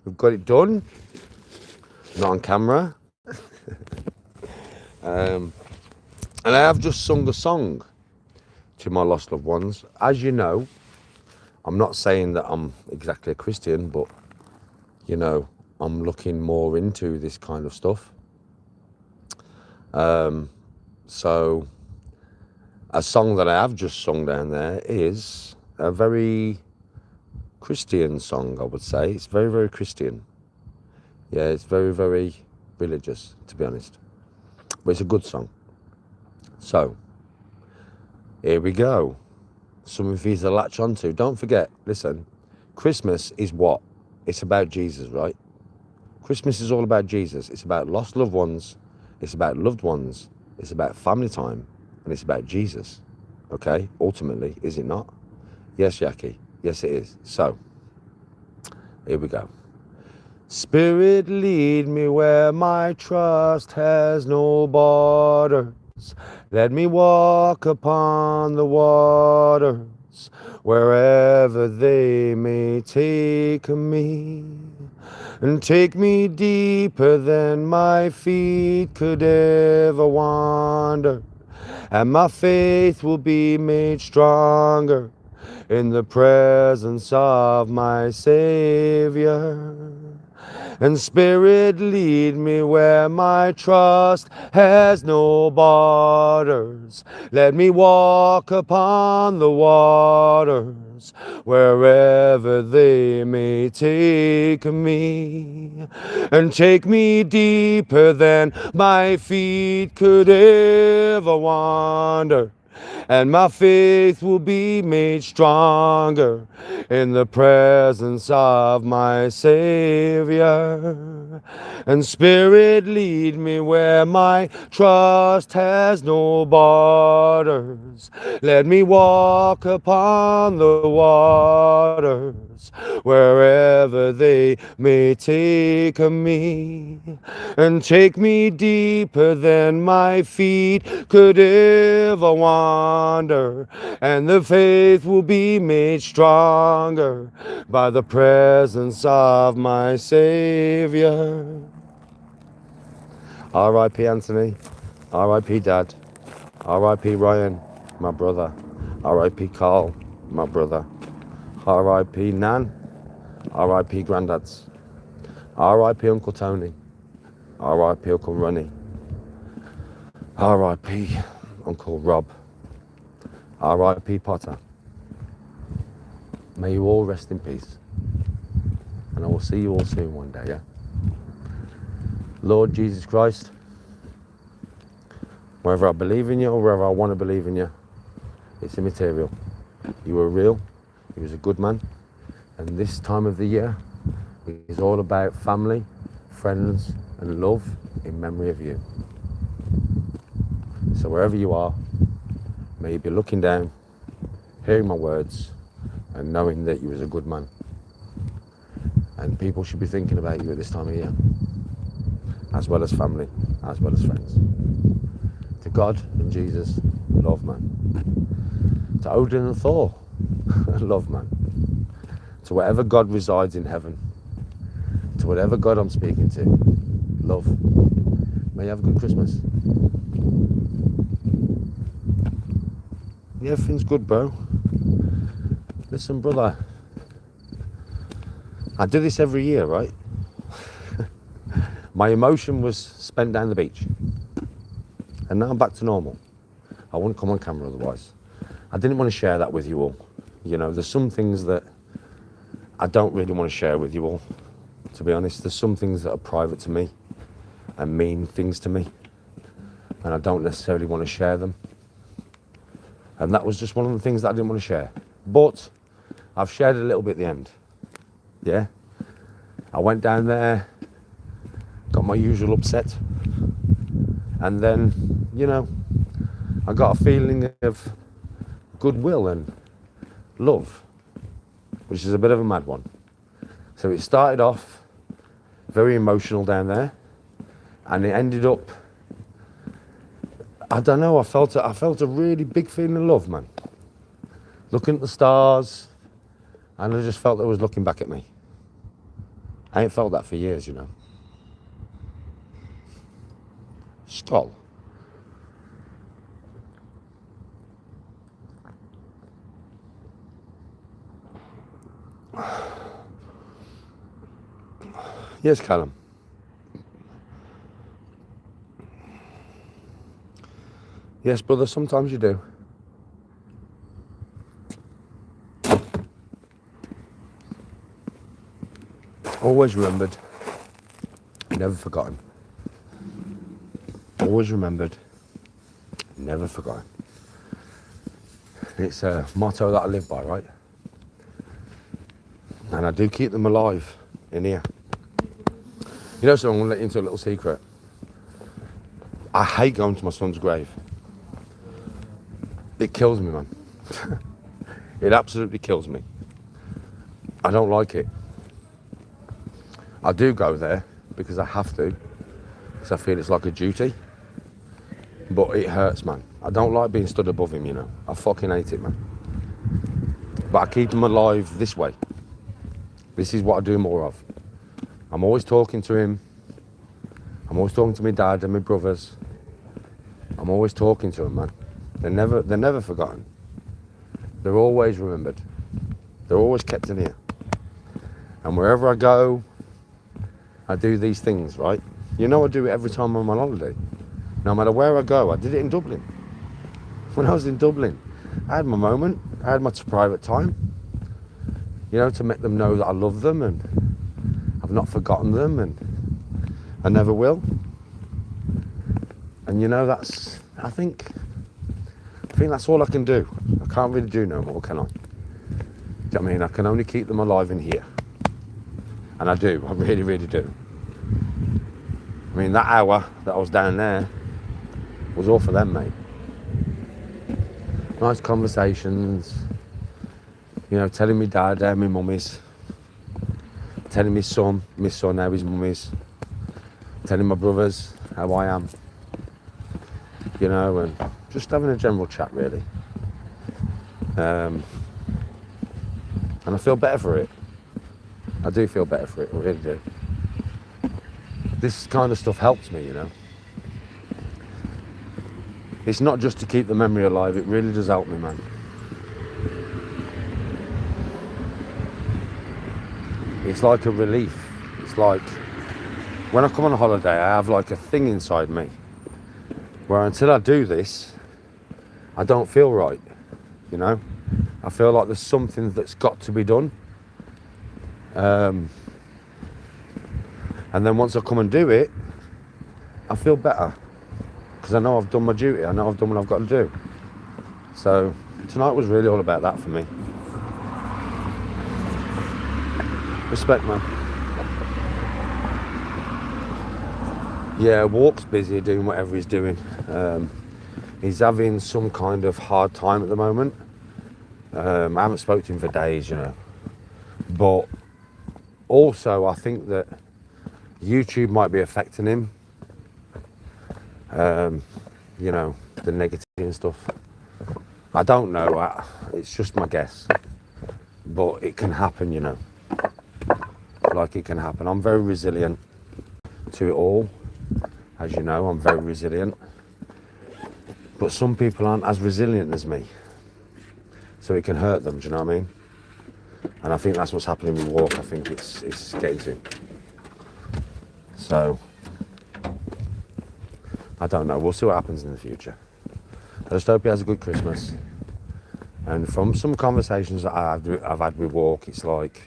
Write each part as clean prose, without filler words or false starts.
We've got it done. Not on camera. And I have just sung a song to my lost loved ones. As you know, I'm not saying that I'm exactly a Christian, but, you know, I'm looking more into this kind of stuff. So a song that I have just sung down there is a very Christian song, I would say. It's very, very Christian. Yeah, it's very, very religious, to be honest. But it's a good song. So, here we go. Something for you to latch onto. Don't forget, listen, Christmas is what? It's about Jesus, right? Christmas is all about Jesus. It's about lost loved ones. It's about loved ones. It's about family time. And it's about Jesus. Okay? Ultimately, is it not? Yes, Yaki. Yes, it is. So, here we go. Spirit, lead me where my trust has no borders. Let me walk upon the waters, wherever they may take me. And take me deeper than my feet could ever wander. And my faith will be made stronger in the presence of my Savior. And Spirit, lead me where my trust has no borders. Let me walk upon the waters, wherever they may take me. And take me deeper than my feet could ever wander. And my faith will be made stronger in the presence of my Savior. And Spirit, lead me where my trust has no borders. Let me walk upon the waters, wherever they may take me. And take me deeper than my feet could ever wander. And the faith will be made stronger by the presence of my Savior. R.I.P. Anthony. R.I.P. Dad. R.I.P. Ryan, my brother. R.I.P. Carl, my brother. R.I.P. Nan. R.I.P. Granddads. R.I.P. Uncle Tony. R.I.P. Uncle Ronnie. R.I.P. Uncle Rob. R.I.P. Potter. May you all rest in peace. And I will see you all soon one day, yeah? Lord Jesus Christ, whether I believe in you or whether I want to believe in you, it's immaterial. You were real. You was a good man. And this time of the year is all about family, friends, and love in memory of you. So wherever you are, may you be looking down, hearing my words, and knowing that you was a good man. And people should be thinking about you at this time of year, as well as family, as well as friends. To God and Jesus, love, man. To Odin and Thor, love, man. To whatever God resides in heaven, to whatever God I'm speaking to, love. May you have a good Christmas. Yeah, everything's good, bro. Listen, brother, I do this every year, right? My emotion was spent down the beach, and now I'm back to normal. I wouldn't come on camera otherwise. I didn't want to share that with you all. You know, there's some things that I don't really want to share with you all, to be honest. There's some things that are private to me and mean things to me, and I don't necessarily want to share them. And that was just one of the things that I didn't want to share. But I've shared it a little bit at the end. Yeah? I went down there, got my usual upset, and then, you know, I got a feeling of goodwill and love, which is a bit of a mad one. So it started off very emotional down there, and it ended up, I don't know, I felt a really big feeling of love, man. Looking at the stars, and I just felt that it was looking back at me. I ain't felt that for years, you know. Skull. Yes, Callum. Yes, brother, sometimes you do. Always remembered, never forgotten. Always remembered, never forgotten. It's a motto that I live by, right? And I do keep them alive in here. You know, so I'm going to let you into a little secret. I hate going to my son's grave. It kills me, man. It absolutely kills me. I don't like it. I do go there because I have to, because I feel it's like a duty. But it hurts, man. I don't like being stood above him, you know. I fucking hate it, man. But I keep him alive this way. This is what I do more of. I'm always talking to him. I'm always talking to my dad and my brothers. I'm always talking to them, man. They're never forgotten. They're always remembered. They're always kept in here. And wherever I go, I do these things, right? You know, I do it every time I'm on holiday. No matter where I go. I did it in Dublin. When I was in Dublin, I had my moment. I had my private time. You know, to make them know that I love them and I've not forgotten them and I never will. And you know, I think that's all I can do. I can't really do no more, can I? Do you know what I mean? I can only keep them alive in here. And I do, I really, really do. I mean, that hour that I was down there was all for them, mate. Nice conversations, you know, telling me dad how my mum is, telling my son how his mum is, telling my brothers how I am, you know, and just having a general chat, really. And I feel better for it. I do feel better for it, I really do. This kind of stuff helps me, you know. It's not just to keep the memory alive, it really does help me, man. It's like a relief. It's like, when I come on a holiday, I have like a thing inside me, where until I do this, I don't feel right, you know. I feel like there's something that's got to be done. And then once I come and do it, I feel better. Because I know I've done my duty. I know I've done what I've got to do. So tonight was really all about that for me. Respect, man. Yeah, Walk's busy doing whatever he's doing. He's having some kind of hard time at the moment. I haven't spoken to him for days, you know. But also, I think that YouTube might be affecting him. You know, the negativity and stuff. I don't know. It's just my guess. But it can happen, you know. Like, it can happen. I'm very resilient to it all. As you know, I'm very resilient. But some people aren't as resilient as me. So it can hurt them, do you know what I mean? And I think that's what's happening with Walk. I think it's getting to him. So, I don't know. We'll see what happens in the future. I just hope he has a good Christmas. And from some conversations that I've had with Walk, it's like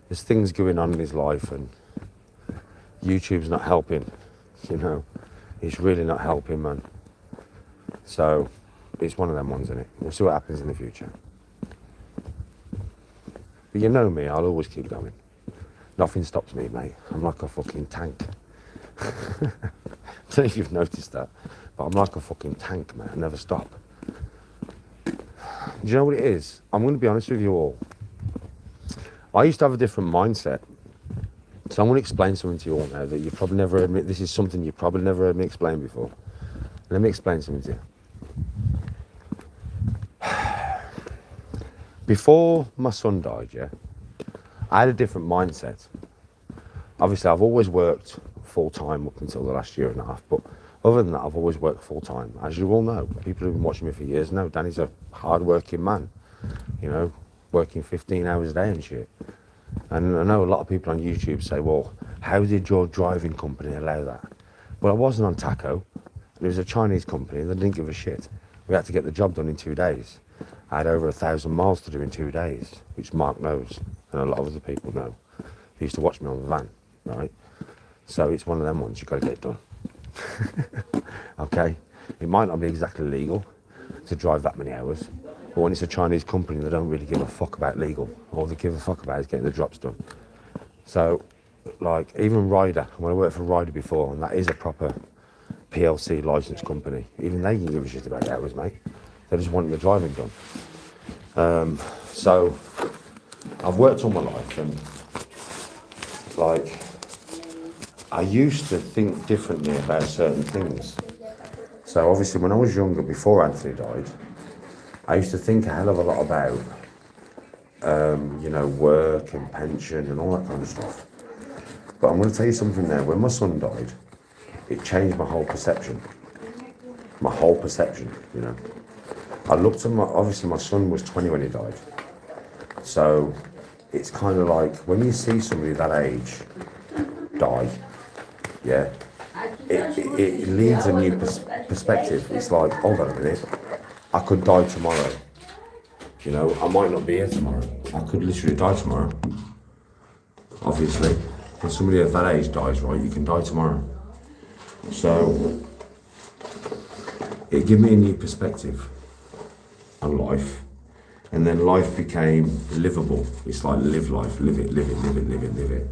there's things going on in his life and YouTube's not helping, you know. It's really not helping, man. So it's one of them ones, isn't it? We'll see what happens in the future. But you know me, I'll always keep going. Nothing stops me, mate. I'm like a fucking tank. I don't know if you've noticed that, but I'm like a fucking tank, man. I never stop. Do you know what it is? I'm going to be honest with you all. I used to have a different mindset. So I'm going to explain something to you all now that you've probably never heard me. This is something you've probably never heard me explain before. Let me explain something to you. Before my son died, yeah, I had a different mindset. Obviously, I've always worked full time up until the last year and a half, but other than that, I've always worked full time. As you all know, people who've been watching me for years know Danny's a hard working man, you know, working 15 hours a day and shit. And I know a lot of people on YouTube say, well, how did your driving company allow that? Well, I wasn't on taco. It was a Chinese company and they didn't give a shit. We had to get the job done in 2 days. I had over 1,000 miles to do in 2 days, which Mark knows and a lot of other people know. He used to watch me on the van, right? So it's one of them ones, you've got to get it done. Okay? It might not be exactly legal to drive that many hours, but when it's a Chinese company, they don't really give a fuck about legal. All they give a fuck about is getting the drops done. So, like, even Ryder, when I worked for Ryder before, and that is a proper PLC licensed company, even they didn't give a shit about the hours, mate. They just wanted the driving done. So, I've worked all my life, and, like, I used to think differently about certain things. So obviously when I was younger, before Anthony died, I used to think a hell of a lot about, you know, work and pension and all that kind of stuff. But I'm going to tell you something now. When my son died, it changed my whole perception. My whole perception, you know. I looked at obviously my son was 20 when he died. So it's kind of like when you see somebody that age die, yeah, it leaves a new perspective. It's like, hold on a minute, I could die tomorrow. You know, I might not be here tomorrow. I could literally die tomorrow. Obviously, when somebody of that age dies, right, you can die tomorrow. So, it gave me a new perspective on life. And then life became livable. It's like live life, live it, live it, live it, live it, live it.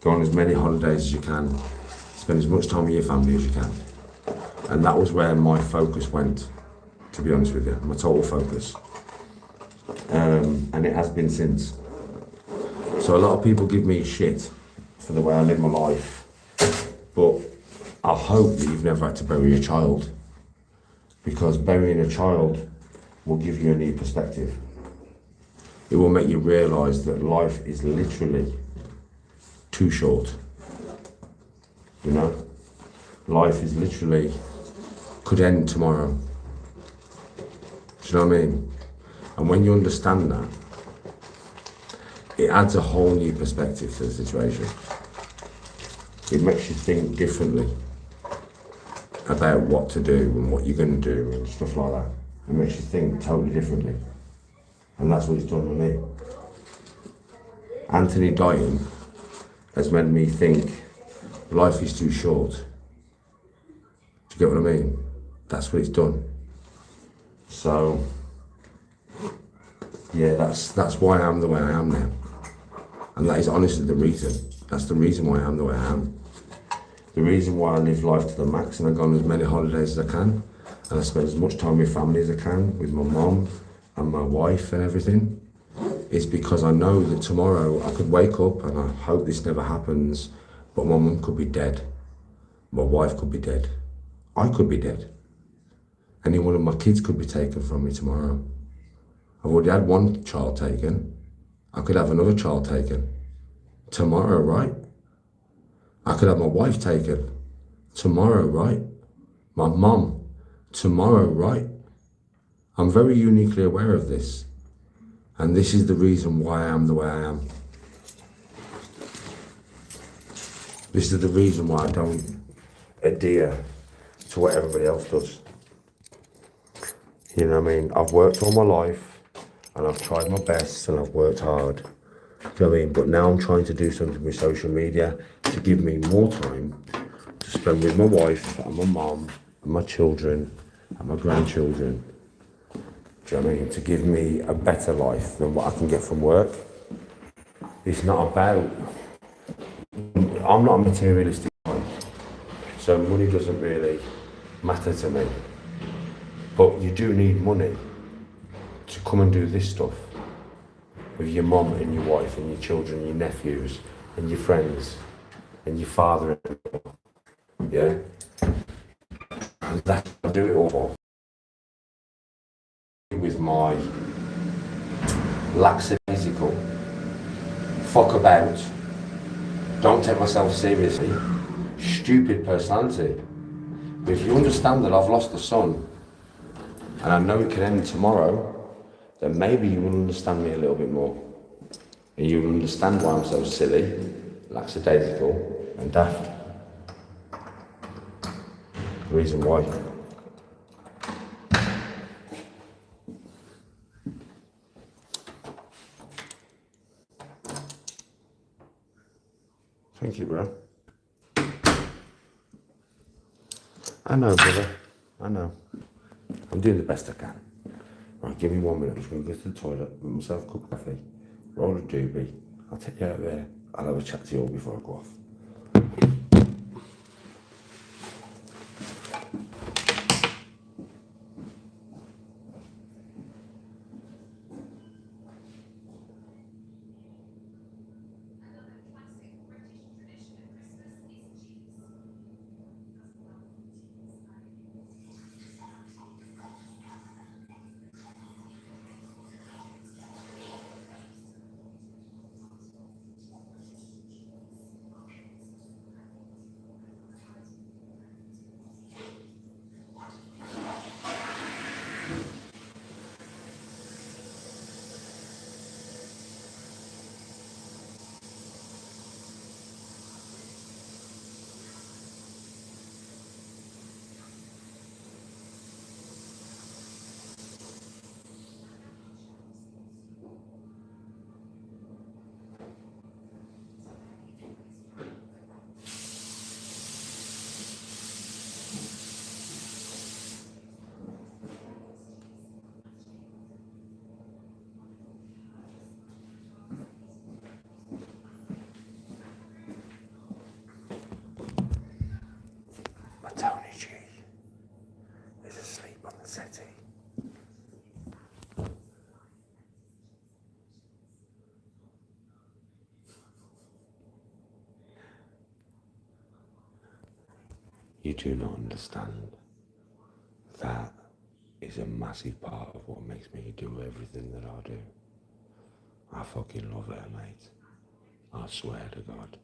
Go on as many holidays as you can. Spend as much time with your family as you can. And that was where my focus went, to be honest with you, my total focus. And it has been since. So a lot of people give me shit for the way I live my life, but I hope that you've never had to bury a child, because burying a child will give you a new perspective. It will make you realise that life is literally too short. You know, life is literally, could end tomorrow. Do you know what I mean? And when you understand that, it adds a whole new perspective to the situation. It makes you think differently about what to do and what you're going to do and stuff like that. It makes you think totally differently. And that's what it's done with me. Anthony dying has made me think life is too short. Do you get what I mean? That's what it's done. So, yeah, that's why I'm the way I am now. And that is honestly the reason. That's the reason why I am the way I am. The reason why I live life to the max and I've gone as many holidays as I can. And I spend as much time with family as I can, with my mom and my wife and everything. Is because I know that tomorrow I could wake up, and I hope this never happens, but my mum could be dead. My wife could be dead. I could be dead. Any one of my kids could be taken from me tomorrow. I've already had one child taken. I could have another child taken tomorrow, right? I could have my wife taken tomorrow, right? My mum tomorrow, right? I'm very uniquely aware of this. And this is the reason why I am the way I am. This is the reason why I don't adhere to what everybody else does. You know what I mean? I've worked all my life and I've tried my best and I've worked hard. Do you know what I mean? But now I'm trying to do something with social media to give me more time to spend with my wife and my mom and my children and my grandchildren. Do you know what I mean? To give me a better life than what I can get from work. It's not about, I'm not a materialistic guy, so money doesn't really matter to me. But you do need money to come and do this stuff with your mum and your wife and your children, your nephews and your friends and your father-in-law. Yeah? And that's what I do it all for. With my lackadaisical fuck about Don't take myself seriously. Stupid personality. But if you understand that I've lost a son, and I know it can end tomorrow, then maybe you will understand me a little bit more. And you will understand why I'm so silly, lackadaisical, and daft. The reason why. Thank you, bro. I know, brother. I know. I'm doing the best I can. Right, give me 1 minute. I'm just going to go to the toilet, make myself a cup of coffee, roll a doobie. I'll take you out there. I'll have a chat to you all before I go off. Tony G is asleep on the settee. You do not understand. That is a massive part of what makes me do everything that I do. I fucking love her, mate. I swear to God.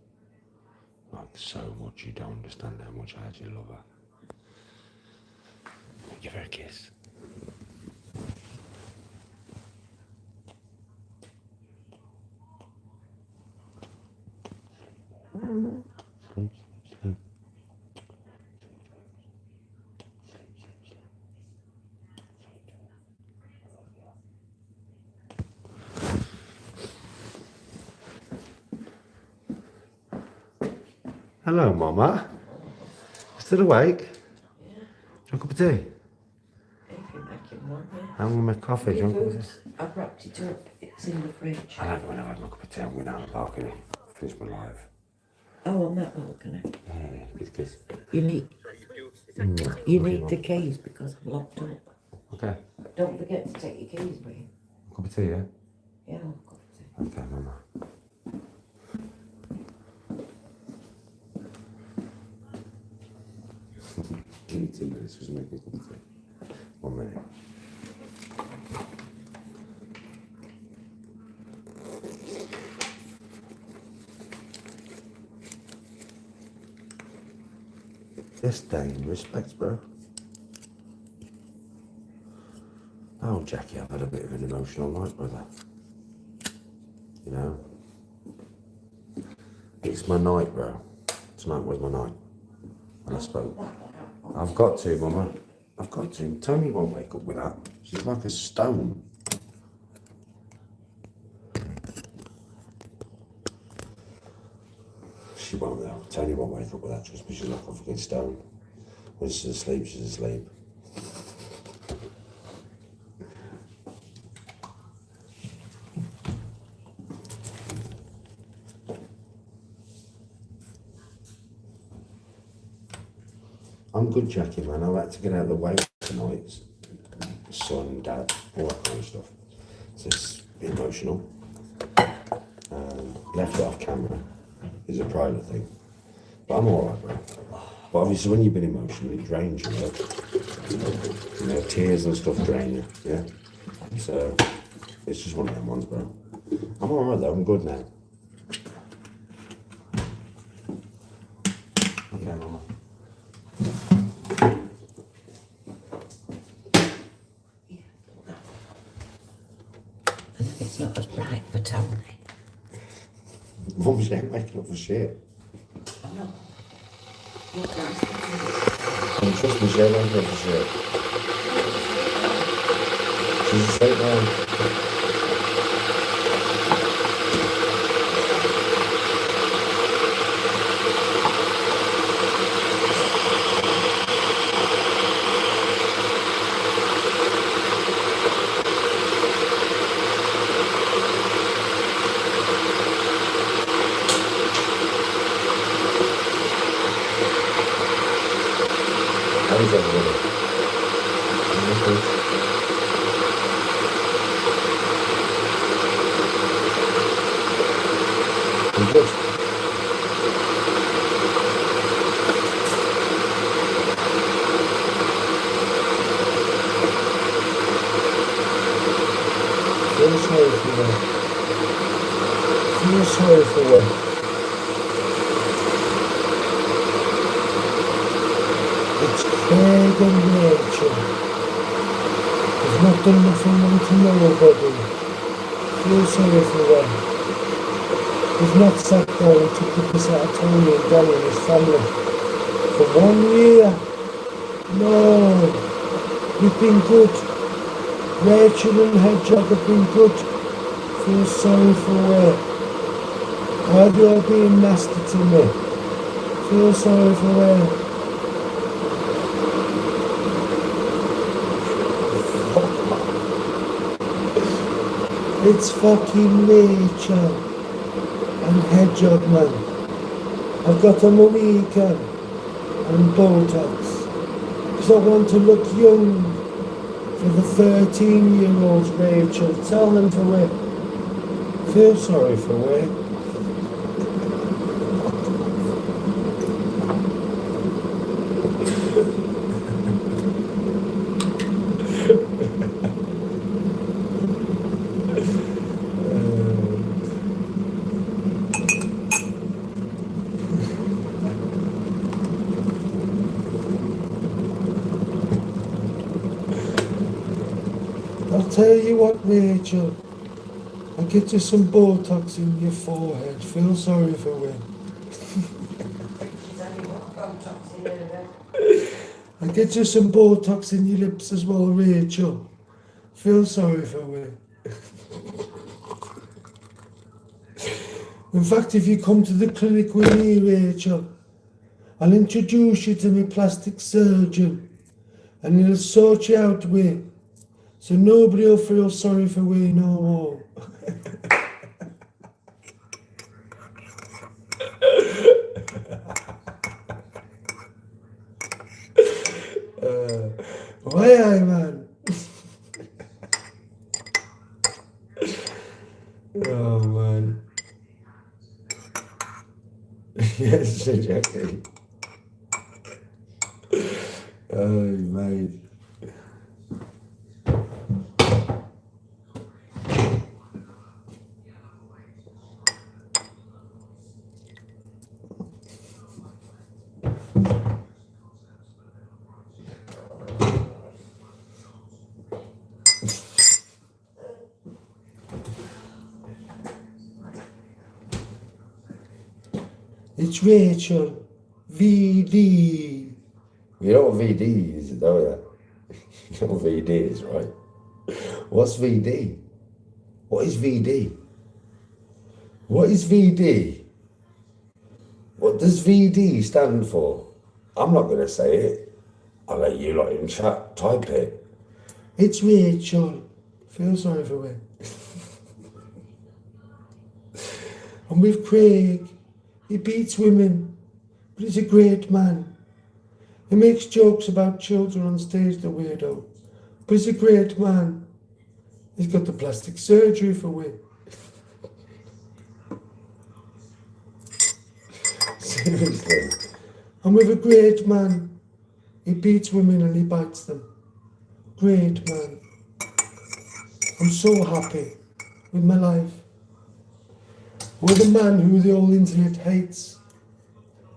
Like, so much you don't understand how much I actually love her. Give her a kiss. Hello, Mama. Still awake? Yeah. Do you want a cup of tea? If you make it more, yeah. I'm going to make coffee. Do you want a cup of tea? I've wrapped it up. It's in the fridge. I like it when I've had my cup of tea. I'm going down the balcony. Finish my life. Oh, on that balcony. Yeah, kiss. You need the keys because I'm locked up. Okay. Don't forget to take your keys with you. Cup of tea, yeah? Yeah, I'll have a cup of tea. Okay, Mama. Give me 2 minutes, just make me a cup of tea. 1 minute. Yes, Dane, respect, bro. Oh, Jackie, I've had a bit of an emotional night, brother. You know? It's my night, bro. Tonight was my night. When I spoke. I've got to, Mama. I've got to. Tony won't wake up with that. She's like a stone. She won't though. Tony won't wake up with that, trust me. She's like a fucking stone. When she's asleep, she's asleep. I'm good, Jackie, man. I like to get out of the way tonight. Son, dad, all that kind of stuff. So it's emotional. Left it off camera. It's a private thing. But I'm alright, bro. But obviously when you've been emotional, it drains you, right? You know, tears and stuff drain you, yeah? So, it's just one of them ones, bro. I'm alright though, I'm good now. there, Mama. It's not as bright for Tony. Mum's ain't making up for shit. No. Look, And trust me, she ain't making up for shit. She's a straight man. Hands on the good. Feel sorry for her. Feel sorry for her. It's Craig and Rachel. They've not done nothing wrong to nobody. Feel sorry for her. They've not sat down and took the piss out of Tony and Danny and his family for 1 year. No, you've been good. Rachel and Hedgehog have been good. Feel sorry for her. Why are they all being nasty to me? Feel sorry for her. It's fucking Rachel and Hedgehog, man. I've got them a weekend and Botox because I want to look young for the 13-year-olds, Rachel. Tell them to wait. Feel sorry for wait. I'll tell you what, Rachel. I'll get you some Botox in your forehead. Feel sorry for me. I'll get you some Botox in your lips as well, Rachel. Feel sorry for me. In fact, if you come to the clinic with me, Rachel, I'll introduce you to my plastic surgeon and he'll sort you out with. So nobody will feel sorry for me no more. Why I, man? Oh, man. Yes, exactly. Oh, mate. It's Rachel. VD. You know what VD is, don't you? You know what VD is, right? What's VD? What is VD? What is VD? What does VD stand for? I'm not going to say it. I'll let you lot in chat type it. It's Rachel. Feel sorry for me. I'm with Craig. He beats women, but he's a great man. He makes jokes about children on stage, the weirdo, but he's a great man. He's got the plastic surgery for me. Seriously. I'm with a great man. He beats women and he bites them. Great man. I'm so happy with my life. With a man who the whole internet hates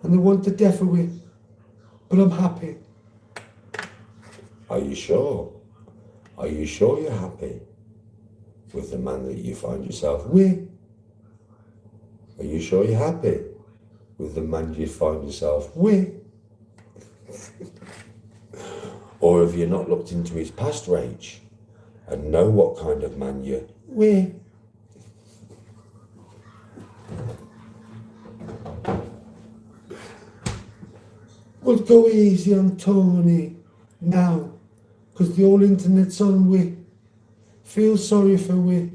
and they want the death of me. but I'm happy. Are you sure? Are you sure you're happy with the man that you find yourself with? Are you sure you're happy with the man you find yourself with? Or have you not looked into his past rage and know what kind of man you're with? Well, go easy on Tony now, because the whole internet's on we. Feel sorry for we.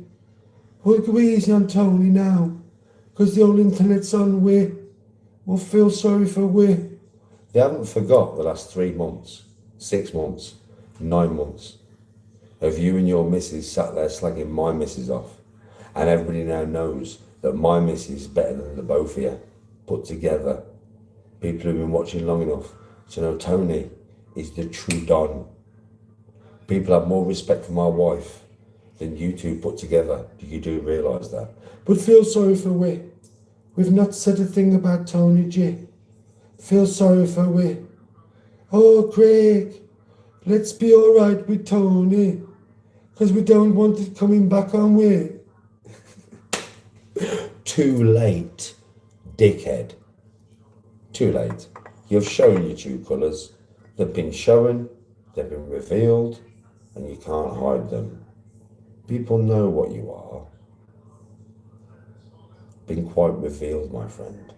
Well, go easy on Tony now, because the whole internet's on we. Well, feel sorry for we. They haven't forgot the last 3 months, 6 months, 9 months of you and your missus sat there slagging my missus off. And everybody now knows that my missus is better than the both of you put together. People who've been watching long enough to know Tony is the true Don. People have more respect for my wife than you two put together. You do realise that? But feel sorry for we. We've not said a thing about Tony J. Feel sorry for we. Oh, Craig, let's be all right with Tony, because we don't want it coming back on we. Too late, dickhead. Too late. You've shown your true colours. They've been shown, they've been revealed, and you can't hide them. People know what you are. Been quite revealed, my friend.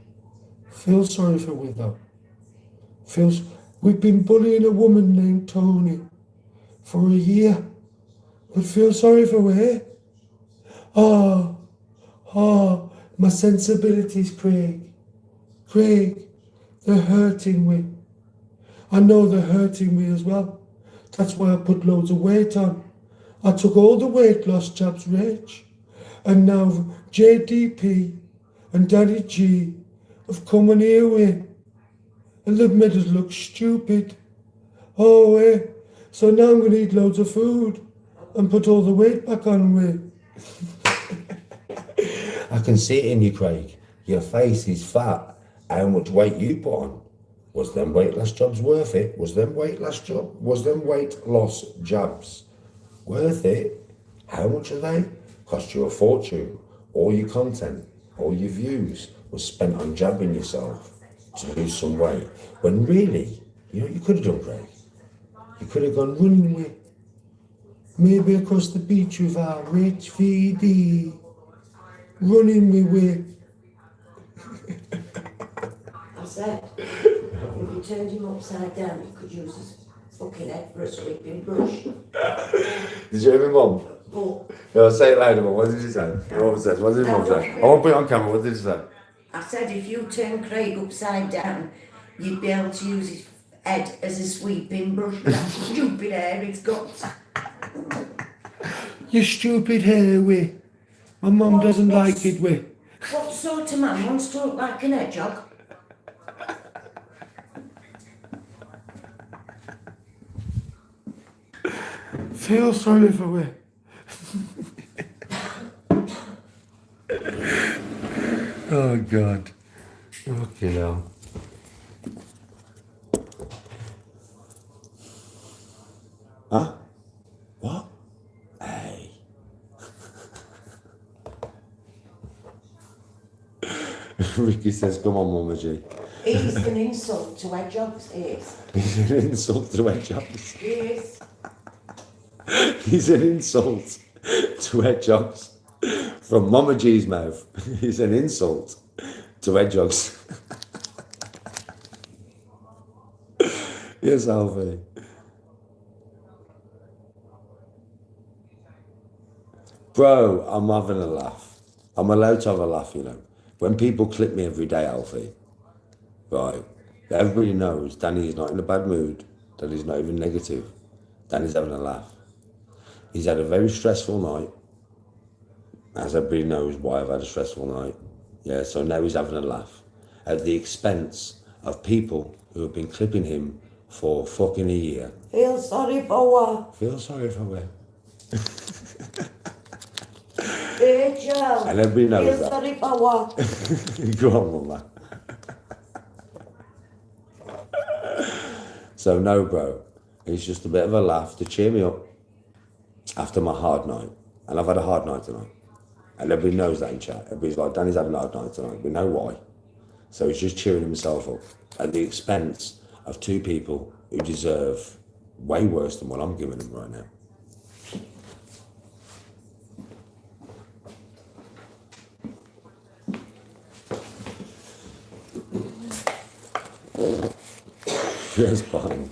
Feel sorry for we though. We've been bullying a woman named Tony for a year. But feel sorry for we. My sensibilities, Craig. Craig, they're hurting me. I know they're hurting me as well. That's why I put loads of weight on. I took all the weight loss jabs, Rach. And now JDP and Daddy G have come on here with. And they've made us look stupid. So now I'm going to eat loads of food and put all the weight back on with. I can see it in you, Craig. Your face is fat. How much weight you put on? Was them weight loss jobs worth it? Was them weight loss jabs worth it? How much are they? Cost you a fortune. All your content, all your views was spent on jabbing yourself to lose some weight. When really, you know what you could have done, Craig? You could have gone running with. Maybe across the beach with our rich VD. Running me with. I said, if you turned him upside down, you could use his fucking head for a sweeping brush. Did you hear me, Mum? But No, say it louder, Mum. What did you say? What did Mum say? I won't put it on camera. What did you say? I said, if you turn Craig upside down, you'd be able to use his head as a sweeping brush. That stupid hair it's got. You stupid hair we. My mum doesn't like it we. What sort of man wants to look like an hedgehog? Feel sorry for we. Oh, God. Okay, now. Huh? What? Hey. Ricky says, come on, Mama G. He's an insult to hedgehogs, he is. He's an insult to hedgehogs. He is. He's an insult to hedgehogs. From Mama G's mouth, he's an insult to hedgehogs. Yes, Alfie. Bro, I'm having a laugh. I'm allowed to have a laugh, you know. When people clip me every day, Alfie, right, everybody knows Danny's not in a bad mood. Danny's not even negative. Danny's having a laugh. He's had a very stressful night. As everybody knows why I've had a stressful night. Yeah, so now he's having a laugh at the expense of people who have been clipping him for fucking a year. Feel sorry for what? Feel sorry for me. Hey, Joe. And everybody knows Feel that. sorry for what? Go on, Mama. So no, bro, it's just a bit of a laugh to cheer me up after my hard night. And I've had a hard night tonight. And everybody knows that in chat. Everybody's like, Danny's having a hard night tonight. We know why. So he's just cheering himself up at the expense of two people who deserve way worse than what I'm giving them right now. Just fine.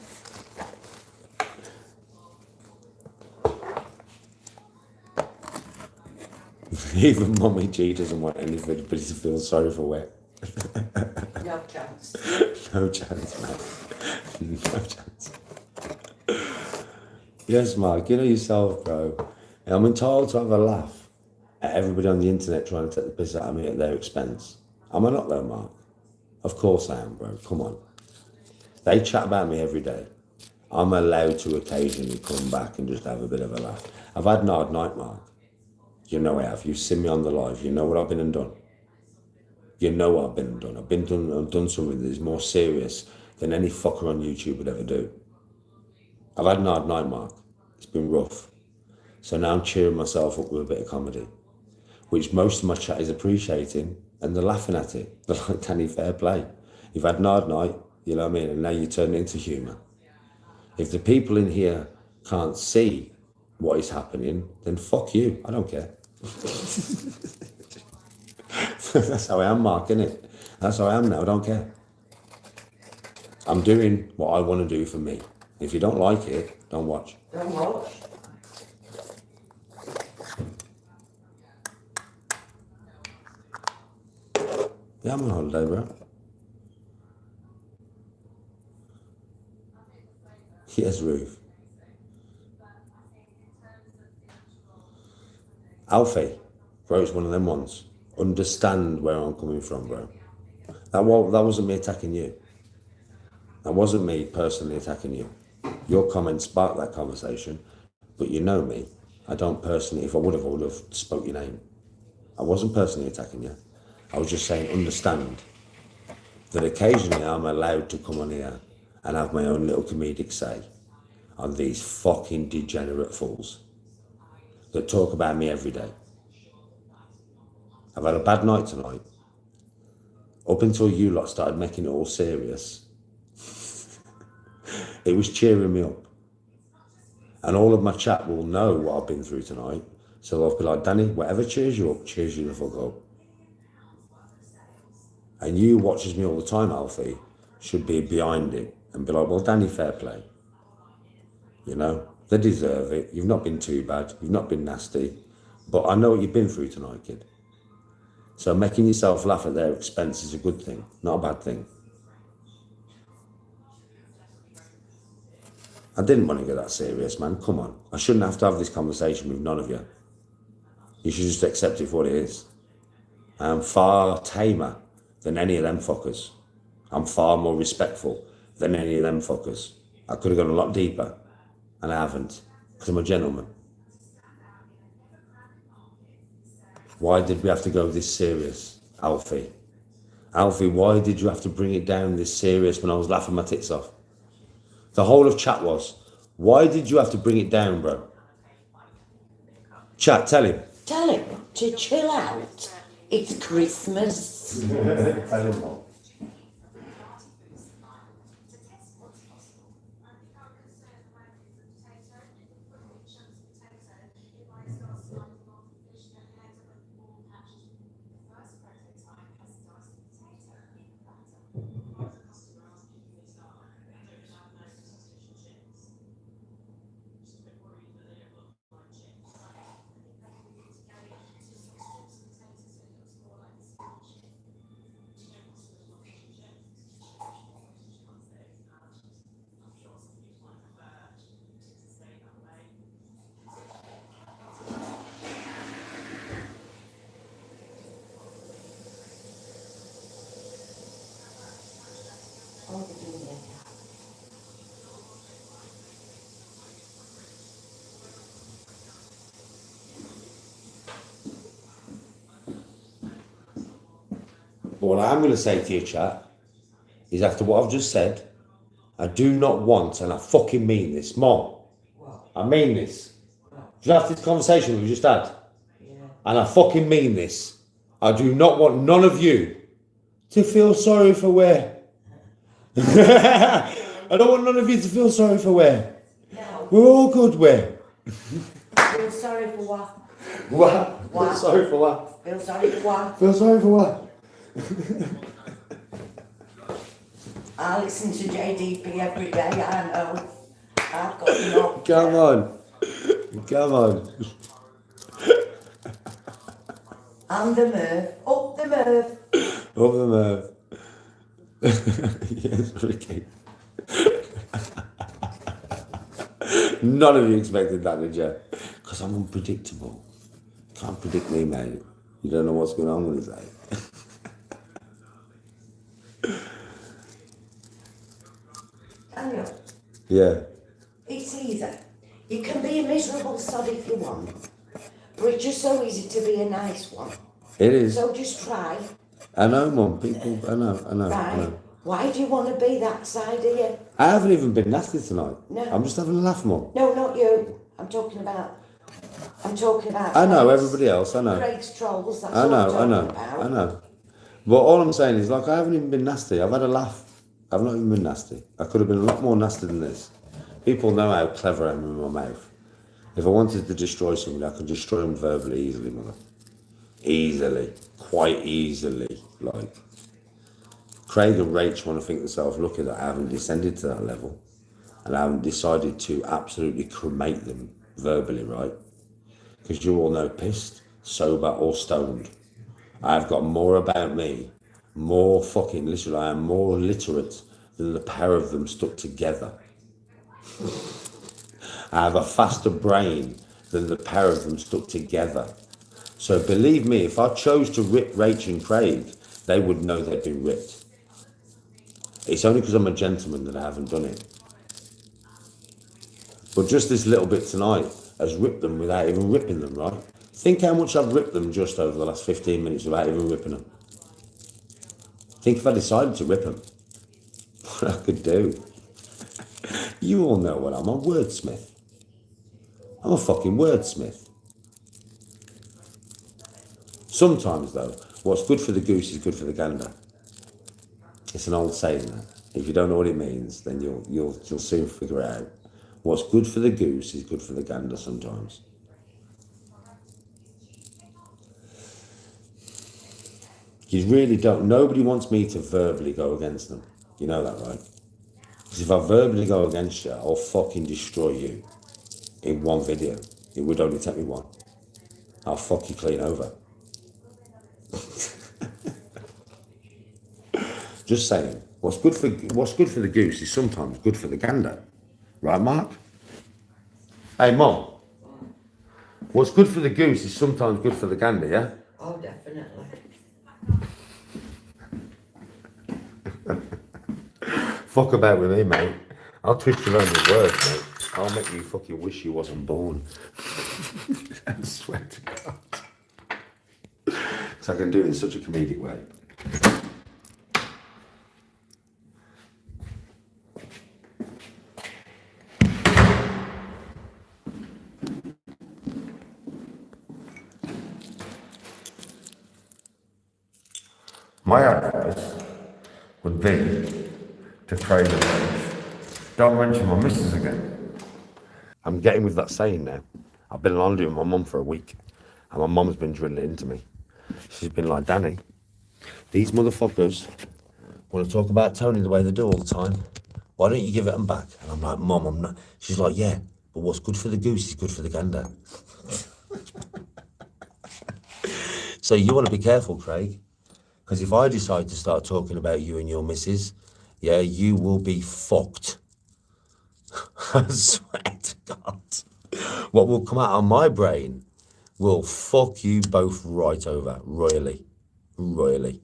Even Mommy G doesn't want anybody to feel sorry for Wet. No chance. No chance, man. No chance. Yes, Mark, you know yourself, bro. And I'm entitled to have a laugh at everybody on the internet trying to take the piss out of me at their expense. Am I not though, Mark? Of course I am, bro. Come on. They chat about me every day. I'm allowed to occasionally come back and just have a bit of a laugh. I've had an hard night, Mark. You know I have. You've seen me on the live. You know what I've been and done. You know what I've been and done. I've done something that is more serious than any fucker on YouTube would ever do. I've had an hard night, Mark. It's been rough. So now I'm cheering myself up with a bit of comedy, which most of my chat is appreciating, and they're laughing at it. They're like, Danny, fair play. You've had an hard night, you know what I mean? And now you turn it into humour. If the people in here can't see what is happening, then fuck you. I don't care. That's how I am, Mark, innit? That's how I am now. I don't care. I'm doing what I want to do for me. If you don't like it, don't watch. Don't watch. Yeah, I'm on holiday, bro. Yes, Ruth. Alfie, bro, it's one of them ones. Understand where I'm coming from, bro. That wasn't me attacking you. That wasn't me personally attacking you. Your comments sparked that conversation, but you know me. I don't personally, if I would have spoke your name. I wasn't personally attacking you. I was just saying, understand that occasionally I'm allowed to come on here and have my own little comedic say on these fucking degenerate fools that talk about me every day. I've had a bad night tonight. Up until you lot started making it all serious, it was cheering me up. And all of my chat will know what I've been through tonight. So they'll be like, Danny, whatever cheers you up, cheers you the fuck up. And you watches me all the time, Alfie, should be behind it and be like, well, Danny, fair play. You know, they deserve it. You've not been too bad. You've not been nasty. But I know what you've been through tonight, kid. So making yourself laugh at their expense is a good thing, not a bad thing. I didn't want to get that serious, man. Come on. I shouldn't have to have this conversation with none of you. You should just accept it for what it is. I'm far tamer than any of them fuckers. I'm far more respectful than any of them fuckers. I could have gone a lot deeper, and I haven't, because I'm a gentleman. Why did we have to go this serious, Alfie? Alfie, why did you have to bring it down this serious when I was laughing my tits off? The whole of chat was, why did you have to bring it down, bro? Chat, tell him. Tell him to chill out. It's Christmas. Tell him what. But what I'm going to say to you, chat, is after what I've just said, I do not want, and I fucking mean this, Mom. What? I mean this. Just after this conversation we just had, and I fucking mean this. I do not want none of you to feel sorry for where. I don't want none of you to feel sorry for where. No. We're all good where. Feel sorry for what? What? What? Feel sorry for what? Feel sorry for what? Feel sorry for what? I listen to JDP every day, I know. I've got enough. Come on. Come on. And the Merv. Up the Merv. Up the Merv. Yes, Ricky. None of you expected that, did you? Because I'm unpredictable. Can't predict me, mate. You don't know what's going on with it. Can you? Yeah. It's easy. You can be a miserable sod if you want. But it's just so easy to be a nice one. It is. So just try. I know, Mum. People, I know. Right. Why do you want to be that side of you? I haven't even been nasty tonight. No. I'm just having a laugh, Mum. No, not you. I'm talking about. I know, everybody else, I know. Craig's trolls, that's I what I'm know. talking about. I know. But all I'm saying is, like, I haven't even been nasty. I've had a laugh. I've not even been nasty. I could have been a lot more nasty than this. People know how clever I am in my mouth. If I wanted to destroy somebody, I could destroy them verbally easily, mother. Easily. Quite easily. Like, Craig and Rach want to think themselves lucky that I haven't descended to that level. And I haven't decided to absolutely cremate them verbally, right? Because you all know pissed, sober or stoned. I've got more about me, more fucking literally, I am more literate than the pair of them stuck together. I have a faster brain than the pair of them stuck together. So believe me, if I chose to rip Rach and Craig, they would know they'd been ripped. It's only because I'm a gentleman that I haven't done it. But just this little bit tonight has ripped them without even ripping them, right? Think how much I've ripped them just over the last 15 minutes without even ripping them. Think if I decided to rip them, what I could do. You all know what I'm a wordsmith. I'm a fucking wordsmith. Sometimes though, what's good for the goose is good for the gander. It's an old saying that. If you don't know what it means, then you'll soon figure it out. What's good for the goose is good for the gander sometimes. You really don't. Nobody wants me to verbally go against them. You know that, right? Because if I verbally go against you, I'll fucking destroy you in one video. It would only take me one. I'll fuck you clean over. Just saying. What's good for the goose is sometimes good for the gander. Right, Mark? Hey, Mom. What's good for the goose is sometimes good for the gander, yeah? Oh, definitely. Fuck about with me, mate. I'll twist your own words, mate. I'll make you fucking wish you wasn't born. I swear to God. So I can do it in such a comedic way. My advice would be to pray the prayers. Don't mention my missus again. I'm getting with that saying now. I've been on with my mum for a week, and my mum's been drilling it into me. She's been like, Danny, these motherfuckers want to talk about Tony the way they do all the time. Why don't you give it them back? And I'm like, Mum, I'm not. She's like, yeah, but what's good for the goose is good for the gander. So you want to be careful, Craig. Because if I decide to start talking about you and your missus, yeah, you will be fucked. I swear to God. What will come out of my brain will fuck you both right over, royally. Royally.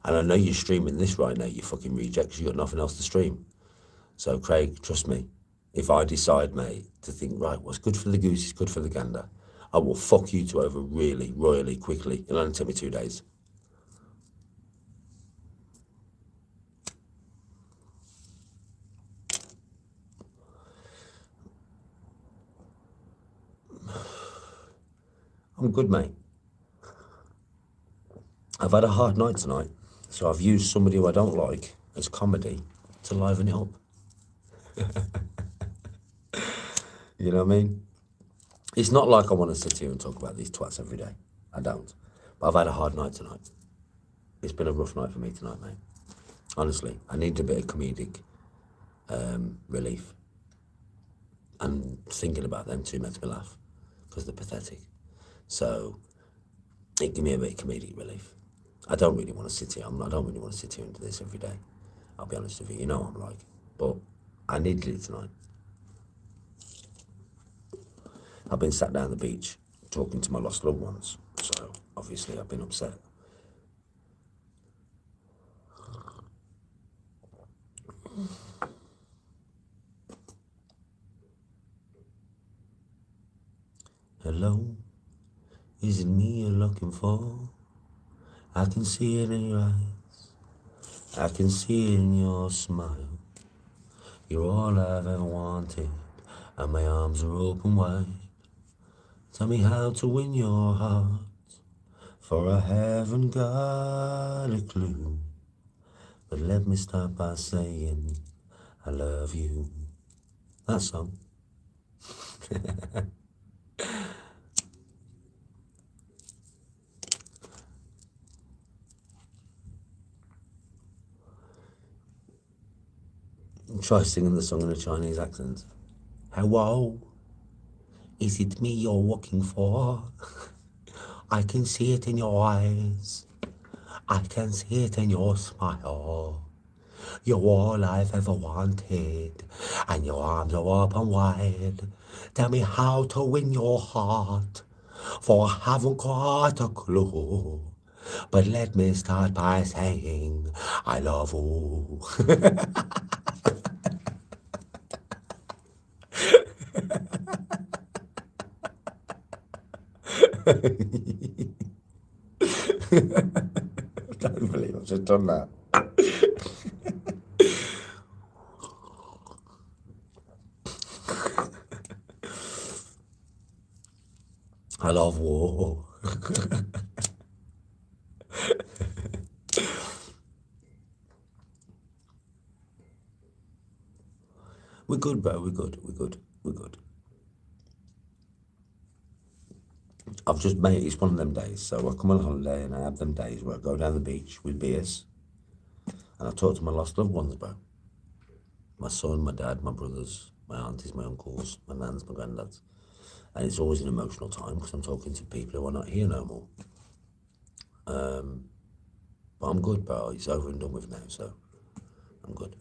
And I know you're streaming this right now, you fucking rejects, you got nothing else to stream. So Craig, trust me, if I decide, mate, to think, right, what's good for the goose is good for the gander, I will fuck you two over really, royally, quickly. It'll only take me 2 days. I'm good, mate. I've had a hard night tonight, so I've used somebody who I don't like as comedy to liven it up. You know what I mean? It's not like I want to sit here and talk about these twats every day. I don't. But I've had a hard night tonight. It's been a rough night for me tonight, mate. Honestly, I need a bit of comedic relief. And thinking about them too makes me laugh because they're pathetic. So it gives me a bit of comedic relief. I don't really want to sit here. I don't really want to sit here and do this every day. I'll be honest with you. You know what I'm like. But I needed it tonight. I've been sat down the beach talking to my lost loved ones. So obviously I've been upset. Hello, is it me you're looking for? I can see it in your eyes. I can see it in your smile. You're all I've ever wanted, and my arms are open wide. Tell me how to win your heart, for I haven't got a clue. But let me start by saying I love you. That song. Try singing the song in a Chinese accent. Hello, is it me you're looking for? I can see it in your eyes. I can see it in your smile. You're all I've ever wanted, and your arms are open wide. Tell me how to win your heart, for I haven't got a clue. But let me start by saying I love you. I don't believe I've just done that. I love war. We're good, bro. We're good. I've just made it's one of them days. So I come on holiday and I have them days where I go down the beach with beers and I talk to my lost loved ones, bro. My son, my dad, my brothers, my aunties, my uncles, my nans, my granddads. And it's always an emotional time because I'm talking to people who are not here no more. But I'm good, bro. It's over and done with now, so I'm good.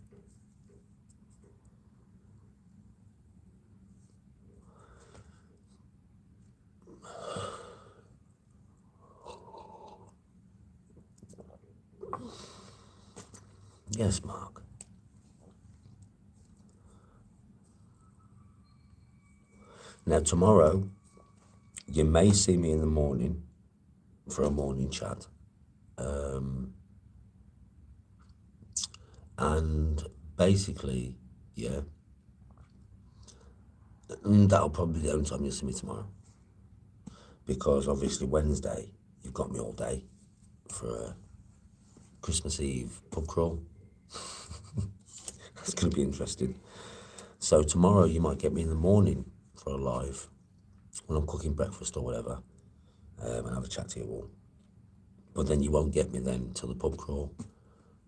Yes, Mark. Now, tomorrow, you may see me in the morning for a morning chat. And basically, yeah, that'll probably be the only time you'll see me tomorrow. Because obviously Wednesday, you've got me all day for a Christmas Eve pub crawl. That's going to be interesting. So tomorrow you might get me in the morning for a live when I'm cooking breakfast or whatever, and have a chat to you all. But then you won't get me then till the pub crawl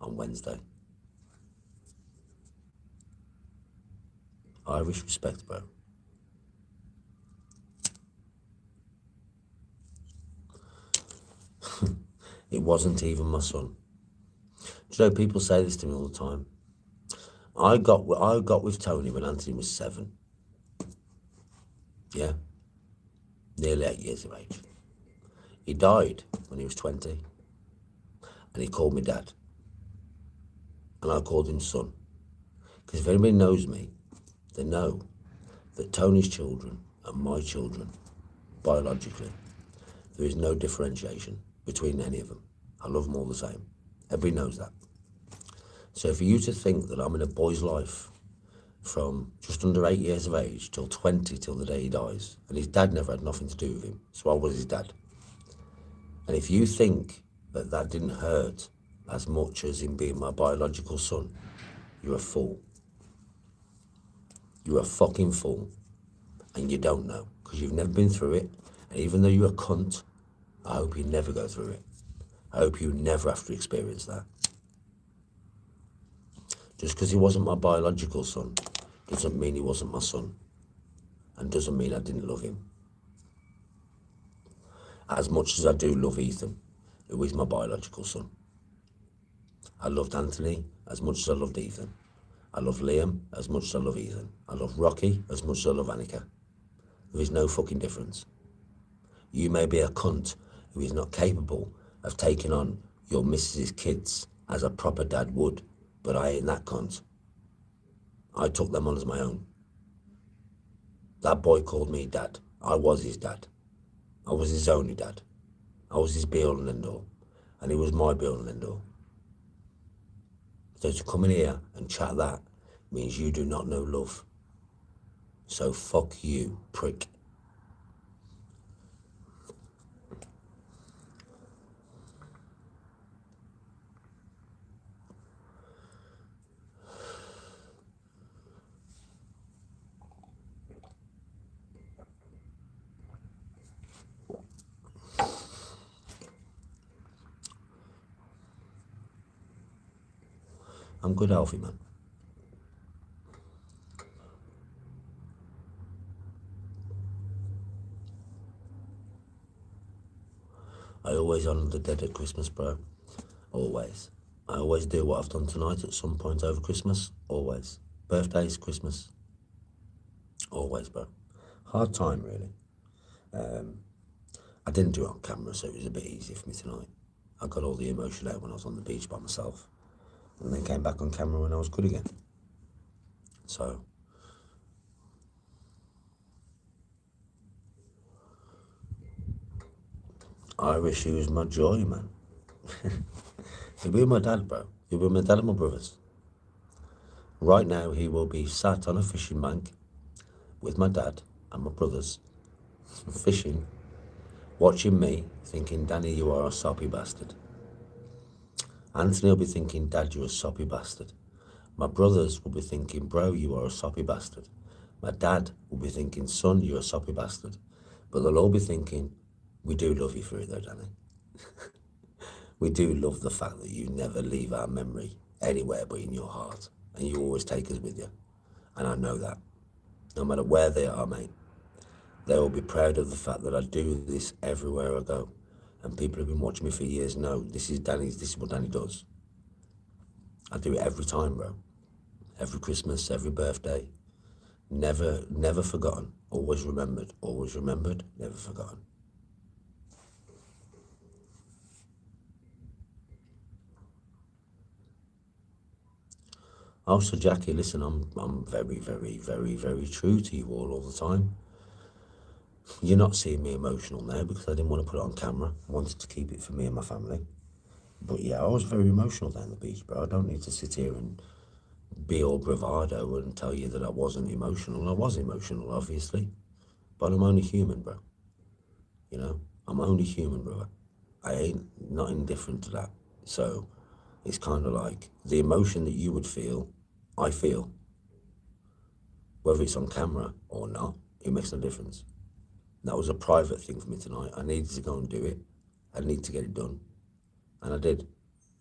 on Wednesday. Irish respect, bro. It wasn't even my son. Do you know, people say this to me all the time. I got with Tony when Anthony was 7. Yeah, nearly 8 years of age. He died when he was 20, and he called me dad, and I called him son. Because if anybody knows me, they know that Tony's children are my children, biologically. There is no differentiation between any of them. I love them all the same. Everybody knows that. So for you to think that I'm in a boy's life from just under 8 years of age till 20, till the day he dies. And his dad never had nothing to do with him. So I was his dad. And if you think that that didn't hurt as much as him being my biological son, you're a fool. You're a fucking fool. And you don't know, because you've never been through it. And even though you're a cunt, I hope you never go through it. I hope you never have to experience that. Just because he wasn't my biological son doesn't mean he wasn't my son. And doesn't mean I didn't love him. As much as I do love Ethan, who is my biological son. I loved Anthony as much as I loved Ethan. I love Liam as much as I love Ethan. I love Rocky as much as I love Annika. There is no fucking difference. You may be a cunt who is not capable of taking on your missus's kids as a proper dad would, but I ain't that cunt. I took them on as my own. That boy called me dad. I was his dad. I was his only dad. I was his be all and end all. And he was my be all and end all. So to come in here and chat that means you do not know love. So fuck you, prick. I'm good, Alfie, man. I always honour the dead at Christmas, bro. Always. I always do what I've done tonight at some point over Christmas. Always. Birthdays, Christmas. Always, bro. Hard time, really. I didn't do it on camera, so it was a bit easy for me tonight. I got all the emotion out when I was on the beach by myself. And then came back on camera when I was good again. So, I wish he was my joy, man. He'll be my dad, bro. He'll be my dad and my brothers. Right now, he will be sat on a fishing bank with my dad and my brothers, fishing, watching me, thinking, Danny, you are a soppy bastard. Anthony will be thinking, Dad, you're a soppy bastard. My brothers will be thinking, bro, you are a soppy bastard. My dad will be thinking, son, you're a soppy bastard. But they'll all be thinking, we do love you for it though, Danny. We do love the fact that you never leave our memory anywhere but in your heart. And you always take us with you. And I know that. No matter where they are, mate, they will be proud of the fact that I do this everywhere I go. And people who've been watching me for years know this is what Danny does. I do it every time, bro. Every Christmas, every birthday. Never forgotten. Always remembered, never forgotten. Also, Jackie, listen, I'm very, very, very, very true to you all the time. You're not seeing me emotional now because I didn't want to put it on camera. I wanted to keep it for me and my family. But yeah, I was very emotional down the beach, bro. I don't need to sit here and be all bravado and tell you that I wasn't emotional. I was emotional, obviously. But I'm only human, bro. You know, I'm only human, brother. I ain't not indifferent to that. So it's kind of like the emotion that you would feel, I feel. Whether it's on camera or not, it makes no difference. That was a private thing for me tonight. I needed to go and do it. I need to get it done. And I did.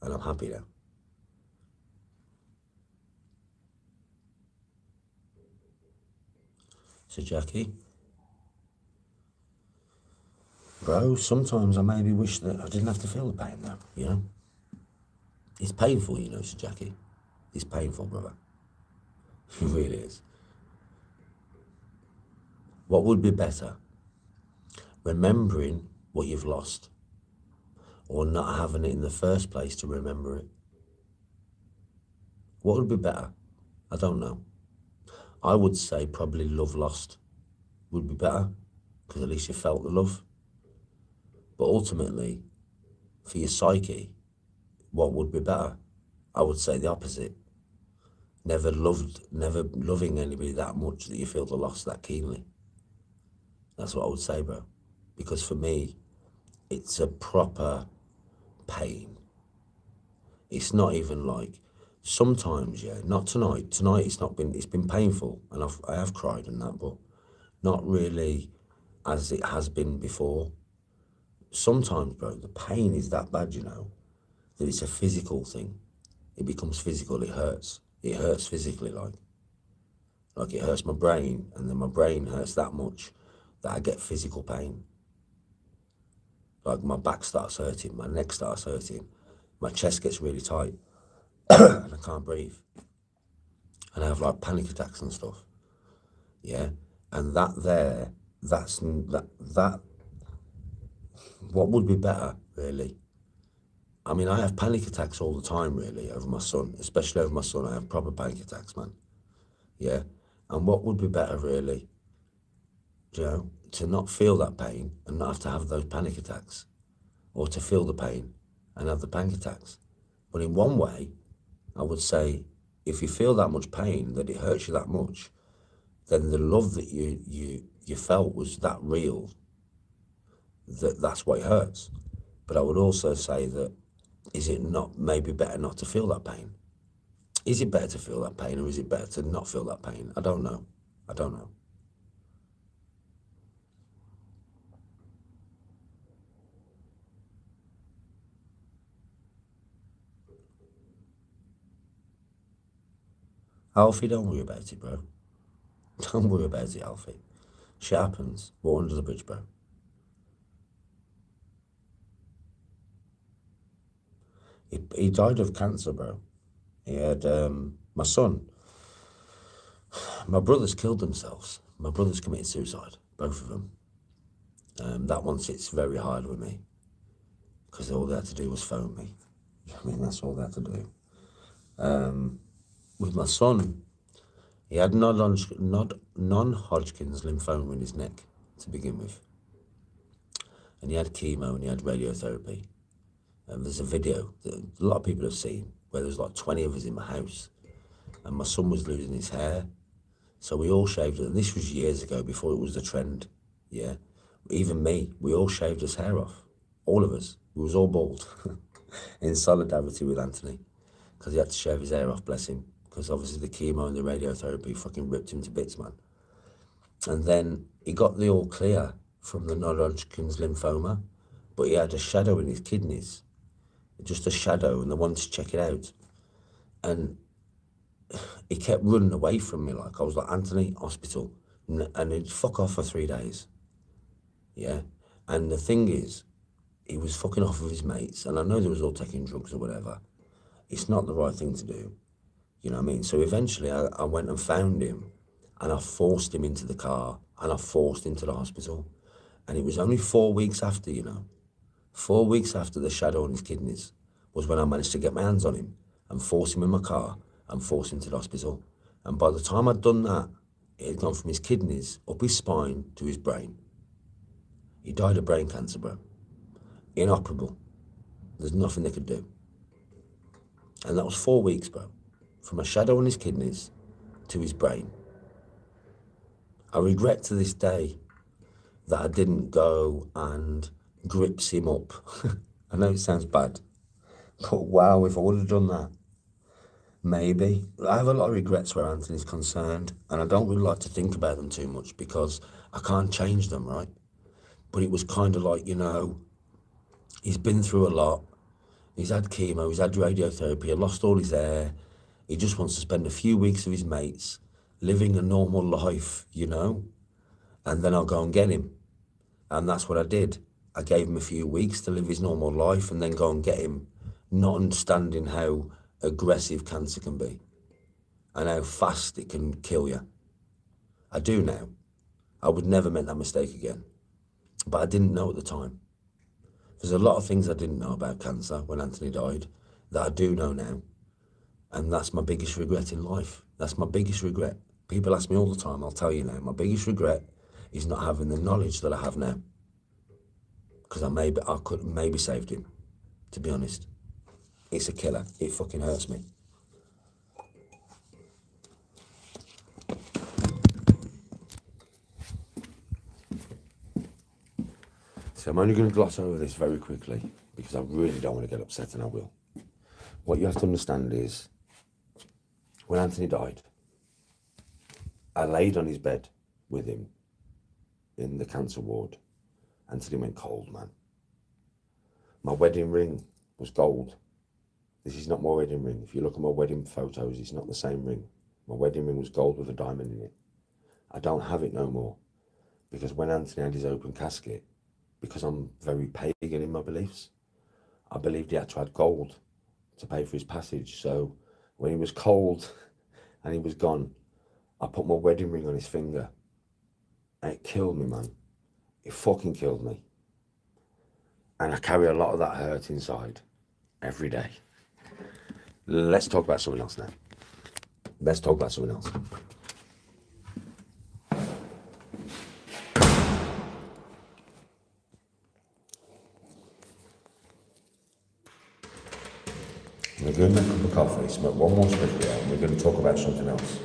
And I'm happy now. So Jackie, bro, sometimes I maybe wish that I didn't have to feel the pain though, you know? It's painful, you know, so Jackie. It's painful, brother. It really is. What would be better? Remembering what you've lost, or not having it in the first place to remember it? What would be better? I don't know. I would say probably love lost would be better, because at least you felt the love. But ultimately, for your psyche, what would be better? I would say the opposite. never loving anybody that much that you feel the loss that keenly. That's what I would say, bro. Because for me, it's a proper pain. It's not even like, sometimes, yeah, not tonight. Tonight it's been painful, and I have cried and that, but not really as it has been before. Sometimes, bro, the pain is that bad, that it's a physical thing. It becomes physical, it hurts. It hurts physically, like it hurts my brain, and then my brain hurts that much that I get physical pain. Like my back starts hurting, my neck starts hurting, my chest gets really tight, and I can't breathe. And I have like panic attacks and stuff. Yeah. And that what would be better, really? I mean, I have panic attacks all the time, really, over my son, especially over my son. I have proper panic attacks, man. Yeah. And what would be better, really, to not feel that pain and not have to have those panic attacks, or to feel the pain and have the panic attacks. But in one way, I would say, if you feel that much pain, that it hurts you that much, then the love that you felt was that real, that's why it hurts. But I would also say that, is it not maybe better not to feel that pain? Is it better to feel that pain, or is it better to not feel that pain? I don't know. Alfie, don't worry about it, bro. Don't worry about it, Alfie. Shit happens. We're under the bridge, bro. He died of cancer, bro. He had my son. My brothers killed themselves. My brothers committed suicide, both of them. That one sits very hard with me, because all they had to do was phone me. I mean, that's all they had to do. With my son, he had non-Hodgkin's lymphoma in his neck to begin with. And he had chemo and he had radiotherapy. And there's a video that a lot of people have seen where there's like 20 of us in my house, and my son was losing his hair. So we all shaved it. And this was years ago, before it was the trend. Yeah. Even me, we all shaved his hair off. All of us. We was all bald in solidarity with Anthony, because he had to shave his hair off, bless him. Because obviously the chemo and the radiotherapy fucking ripped him to bits, man. And then he got the all clear from the non-Hodgkin's lymphoma, but he had a shadow in his kidneys, just a shadow, and they wanted to check it out. And he kept running away from me, like I was like, Anthony, hospital, and he'd fuck off for 3 days. Yeah. And the thing is, he was fucking off with his mates, and I know they was all taking drugs or whatever. It's not the right thing to do. You know what I mean? So eventually I went and found him, and I forced him into the car, and I forced him to the hospital. And it was only 4 weeks after, 4 weeks after the shadow on his kidneys was when I managed to get my hands on him and force him in my car and force him to the hospital. And by the time I'd done that, it had gone from his kidneys up his spine to his brain. He died of brain cancer, bro. Inoperable. There's nothing they could do. And that was 4 weeks, bro. From a shadow on his kidneys to his brain. I regret to this day that I didn't go and grips him up. I know it sounds bad, but wow, if I would have done that, maybe. I have a lot of regrets where Anthony's concerned, and I don't really like to think about them too much because I can't change them, right? But it was kind of like, he's been through a lot. He's had chemo, he's had radiotherapy, he lost all his hair. He just wants to spend a few weeks with his mates, living a normal life, and then I'll go and get him. And that's what I did. I gave him a few weeks to live his normal life and then go and get him, not understanding how aggressive cancer can be and how fast it can kill you. I do now. I would never make that mistake again. But I didn't know at the time. There's a lot of things I didn't know about cancer when Anthony died that I do know now. And that's my biggest regret in life. That's my biggest regret. People ask me all the time, I'll tell you now, my biggest regret is not having the knowledge that I have now. Because I could maybe saved him, to be honest. It's a killer. It fucking hurts me. I'm only going to gloss over this very quickly because I really don't want to get upset, and I will. What you have to understand is, when Anthony died, I laid on his bed with him in the cancer ward. Anthony went cold, man. My wedding ring was gold. This is not my wedding ring. If you look at my wedding photos, it's not the same ring. My wedding ring was gold with a diamond in it. I don't have it no more because when Anthony had his open casket, because I'm very pagan in my beliefs, I believed he had to add gold to pay for his passage. So when he was cold and he was gone, I put my wedding ring on his finger, and it killed me, man. It fucking killed me. And I carry a lot of that hurt inside every day. Let's talk about something else now. Let's talk about something else. We're going to make a cup of coffee, smoke one more spliff here, and we're going to talk about something else.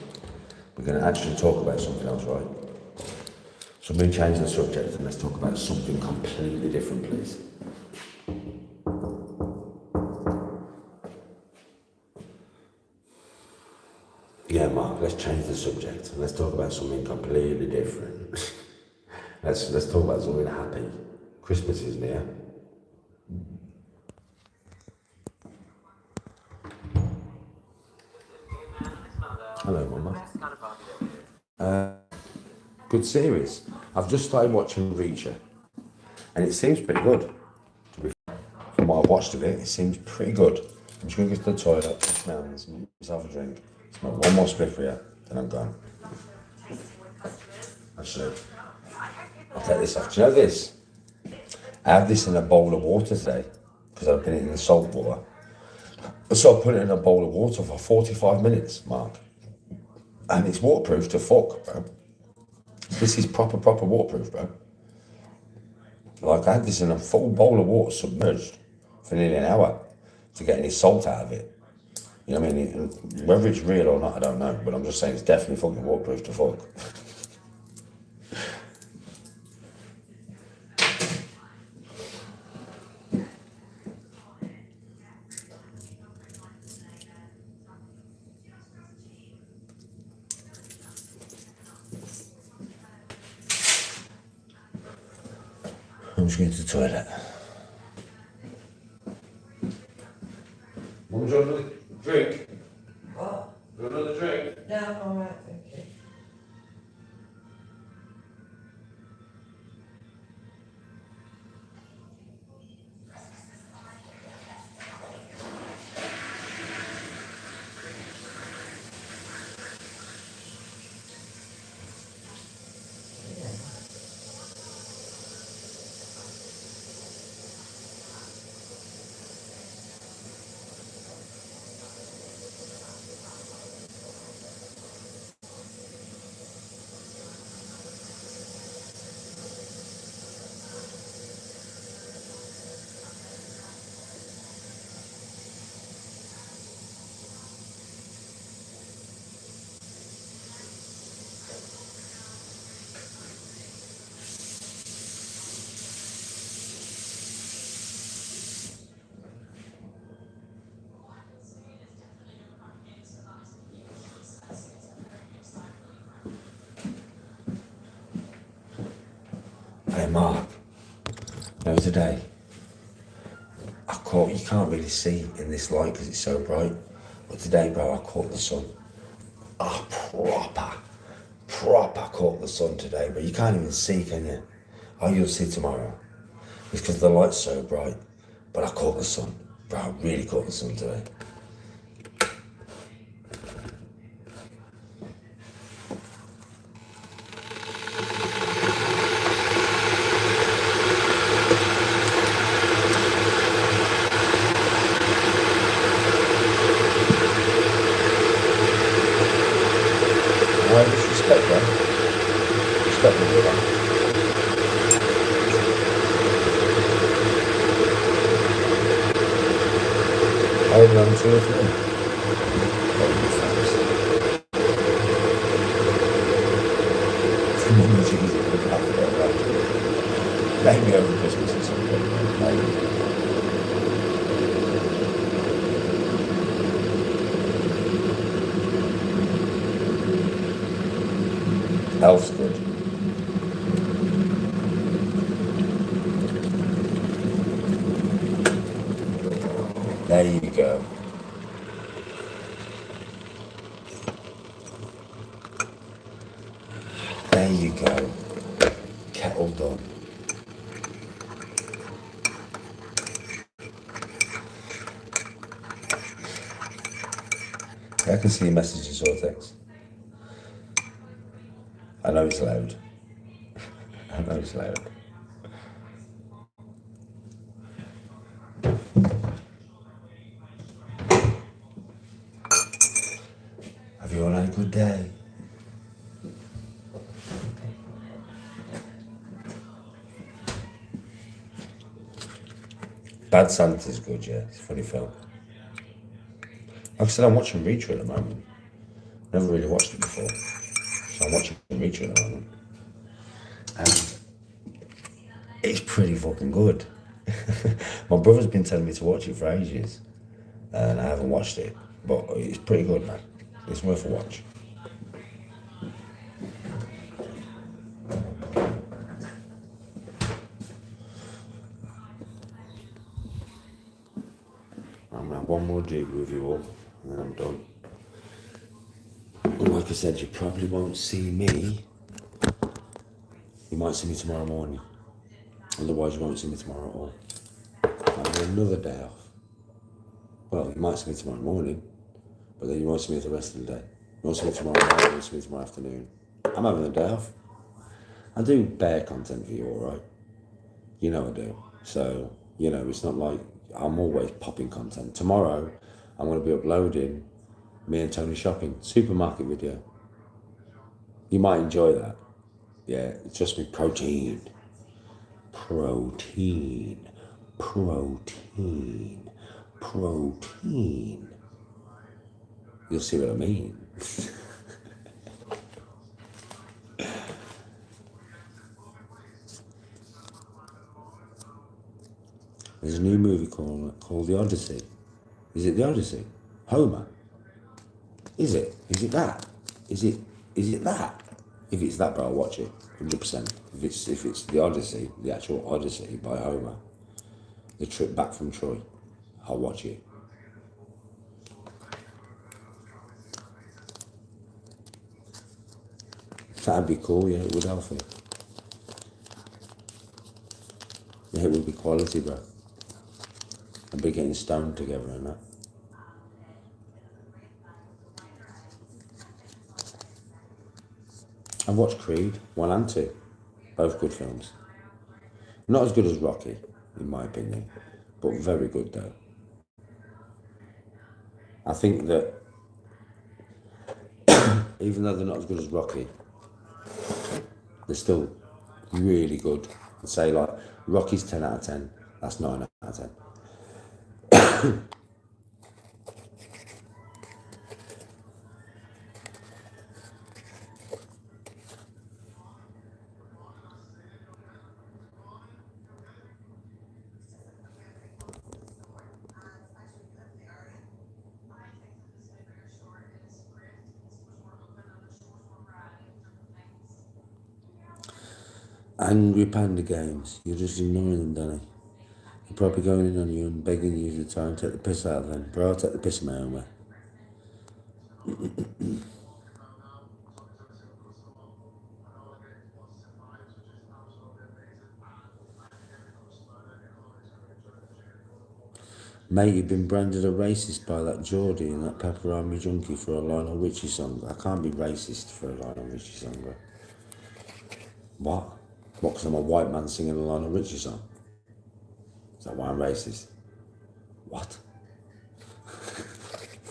We're going to actually talk about something else, right? So I'm going to change the subject and let's talk about something completely different, please. Yeah, Mark, let's change the subject and let's talk about something completely different. let's talk about something happy. Christmas is near. Hello, Mama. Good series. I've just started watching Reacher, and it seems pretty good. To be fair. From what I've watched of it, it seems pretty good. I'm just going to get to the toilet, wash my hands, and myself a drink. Smoke one more spliff here, then I'm gone. Actually, I'll take this off. Do you know this? I have this in a bowl of water today because I've been in the salt water. So I put it in a bowl of water for 45 minutes, Mark. And it's waterproof to fuck, bro. This is proper waterproof, bro. Like, I had this in a full bowl of water submerged for nearly an hour to get any salt out of it. You know what I mean? Whether it's real or not, I don't know. But I'm just saying it's definitely fucking waterproof to fuck. I'm just going to the toilet. Mum, do you want another drink? What? Do you want another drink? No, I'm alright, thank you. Hey, Mark. The other day, you can't really see in this light because it's so bright, but today, bro, I caught the sun. I proper caught the sun today, but you can't even see, can you? Oh, you'll see tomorrow. It's because the light's so bright, but I caught the sun. Bro, I really caught the sun today. Why disrespect, bro? Respect me, bro. I have done 2 or 3. Oh, you fans. Jesus, look after that, bro. Maybe over Christmas. Health's good. There you go. There you go. Kettle done. I can see your messages or text. I know it's loud. I know it's loud. Have you all had a good day? Bad Santa's good, yeah. It's a funny film. Like I said, I'm watching Reacher at the moment. Never really watched it before. So I'm watching Reacher at the moment. And it's pretty fucking good. My brother's been telling me to watch it for ages. And I haven't watched it. But it's pretty good, man. It's worth a watch. I'm gonna have one more jig with you all, and then I'm done. Like I said, you probably won't see me. You might see me tomorrow morning. Otherwise, you won't see me tomorrow at all. I'll have another day off. Well, you might see me tomorrow morning, but then you won't see me the rest of the day. You won't see me tomorrow night, you won't see me tomorrow afternoon. I'm having a day off. I do bare content for you, alright? You know I do. So, you know, it's not like I'm always popping content. Tomorrow, I'm going to be uploading me and Tony shopping, supermarket video. You might enjoy that. Yeah, it's just me protein. Protein. Protein. Protein. You'll see what I mean. There's a new movie called The Odyssey. Is it The Odyssey? Homer? Is it? Is it that? Is it that? If it's that, bro, I'll watch it. 100%. If it's The Odyssey, the actual Odyssey by Homer, the trip back from Troy, I'll watch it. That'd be cool, yeah, it would, Alfie. Yeah, it would be quality, bro. I'd be getting stoned together and that. I've watched Creed 1 and 2, both good films. Not as good as Rocky, in my opinion, but very good though. I think that even though they're not as good as Rocky, they're still really good. I'd say like Rocky's 10 out of 10, that's 9 out of 10. Angry Panda Games, you're just ignoring them, Danny. They're probably going in on you and begging you to try and take the piss out of them. Bro, I'll take the piss in my own way. Mate, you've been branded a racist by that Geordie and that Pepperami Junkie for a Lionel Richie song. I can't be racist for a Lionel Richie song, bro. What? What, because I'm a white man singing a Lionel Richie song? Is that why I'm racist? What?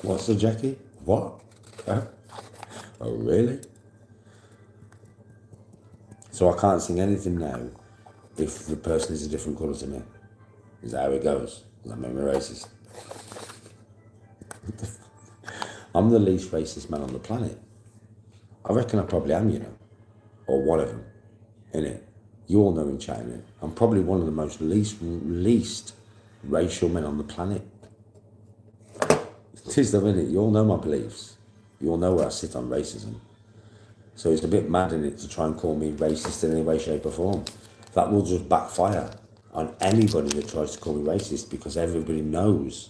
What's the Jackie? What? Huh? Oh, really? So I can't sing anything now if the person is a different colour to me. Is that how it goes? Does that make me racist? I'm the least racist man on the planet. I reckon I probably am, you know. Or one of them, innit? You all know in China, I'm probably one of the most least racial men on the planet. It is though, innit? You all know my beliefs. You all know where I sit on racism. So it's a bit mad in it to try and call me racist in any way, shape or form. That will just backfire on anybody that tries to call me racist, because everybody knows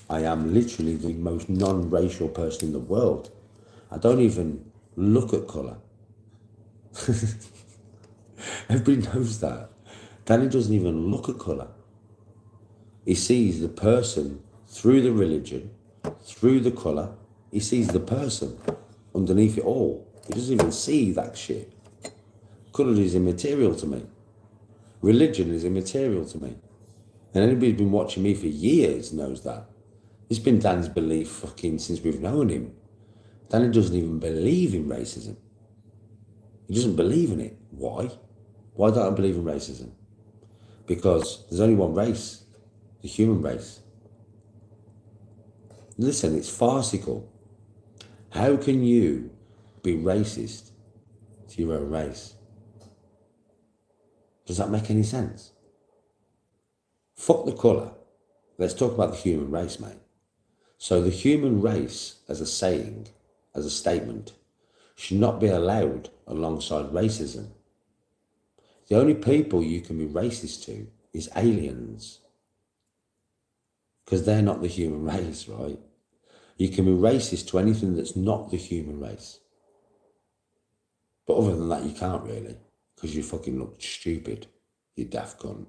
I am literally the most non-racial person in the world. I don't even look at colour. Everybody knows that. Danny doesn't even look at colour. He sees the person through the religion, through the colour. He sees the person underneath it all. He doesn't even see that shit. Colour is immaterial to me. Religion is immaterial to me. And anybody who's been watching me for years knows that. It's been Dan's belief fucking since we've known him. Danny doesn't even believe in racism. He doesn't believe in it. Why? Why don't I believe in racism? Because there's only one race, the human race. Listen, it's farcical. How can you be racist to your own race? Does that make any sense? Fuck the colour. Let's talk about the human race, mate. So the human race, as a saying, as a statement, should not be allowed alongside racism. The only people you can be racist to is aliens, because they're not the human race, right? You can be racist to anything that's not the human race. But other than that, you can't really, because you fucking look stupid, you daft cunt.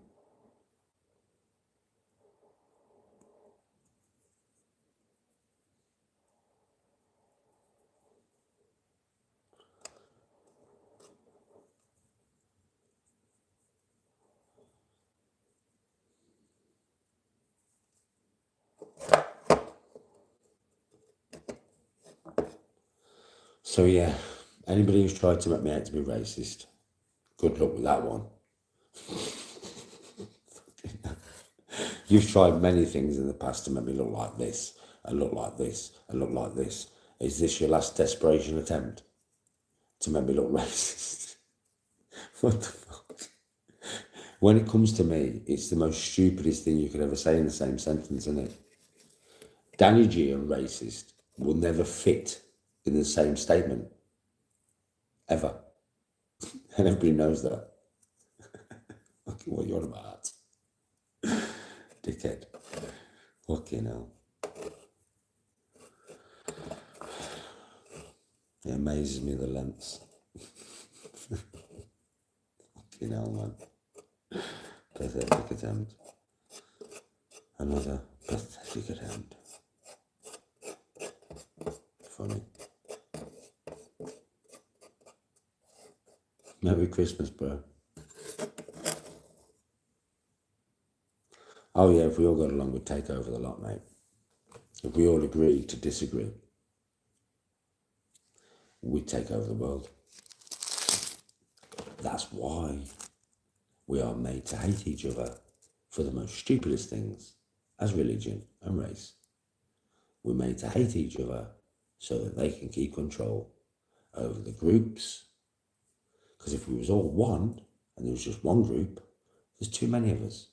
So yeah, anybody who's tried to make me out to be racist, good luck with that one. You've tried many things in the past to make me look like this, and look like this, and look like this. Is this your last desperation attempt to make me look racist? What the fuck? When it comes to me, it's the most stupidest thing you could ever say in the same sentence, isn't it? Danny G and racist will never fit in the same statement. Ever. And everybody knows that. Okay, what you're on about? Dickhead. Fucking hell. It amazes me, the lengths. Fucking hell, man. Pathetic attempt. Another pathetic attempt. Funny. Merry Christmas, bro. Oh yeah, if we all got along, we'd take over the lot, mate. If we all agreed to disagree, we'd take over the world. That's why we are made to hate each other for the most stupidest things, as religion and race. We're made to hate each other so that they can keep control over the groups. Because if we was all one, and there was just one group, there's too many of us.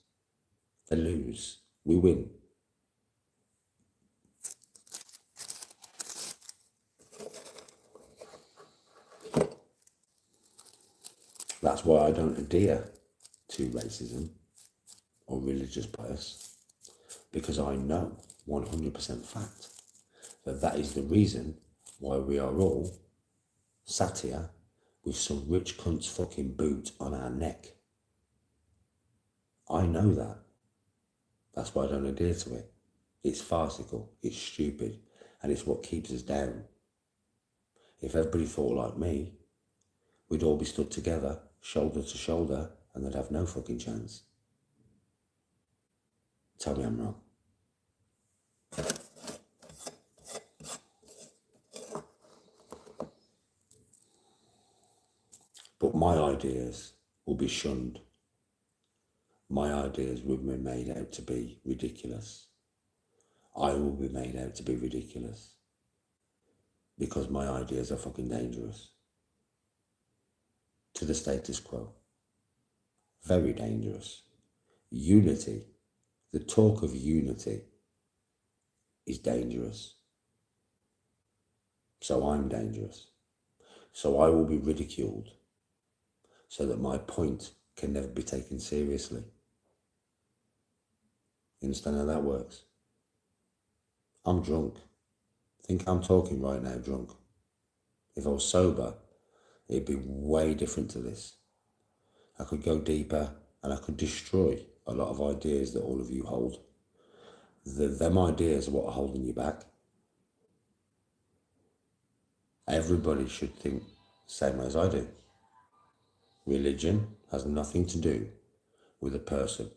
They lose. We win. That's why I don't adhere to racism or religious bias, because I know 100% fact that that is the reason why we are all sat here with some rich cunt's fucking boot on our neck. I know that. That's why I don't adhere to it. It's farcical, it's stupid, and it's what keeps us down. If everybody thought like me, we'd all be stood together, shoulder to shoulder, and they'd have no fucking chance. Tell me I'm wrong. But my ideas will be shunned. My ideas will be made out to be ridiculous. I will be made out to be ridiculous. Because my ideas are fucking dangerous. To the status quo. Very dangerous. Unity, the talk of unity, is dangerous. So I'm dangerous. So I will be ridiculed so that my point can never be taken seriously. You understand how that works? I'm drunk. Think I'm talking right now drunk. If I was sober, it'd be way different to this. I could go deeper and I could destroy a lot of ideas that all of you hold. Them ideas are what are holding you back. Everybody should think the same as I do. Religion has nothing to do with a person.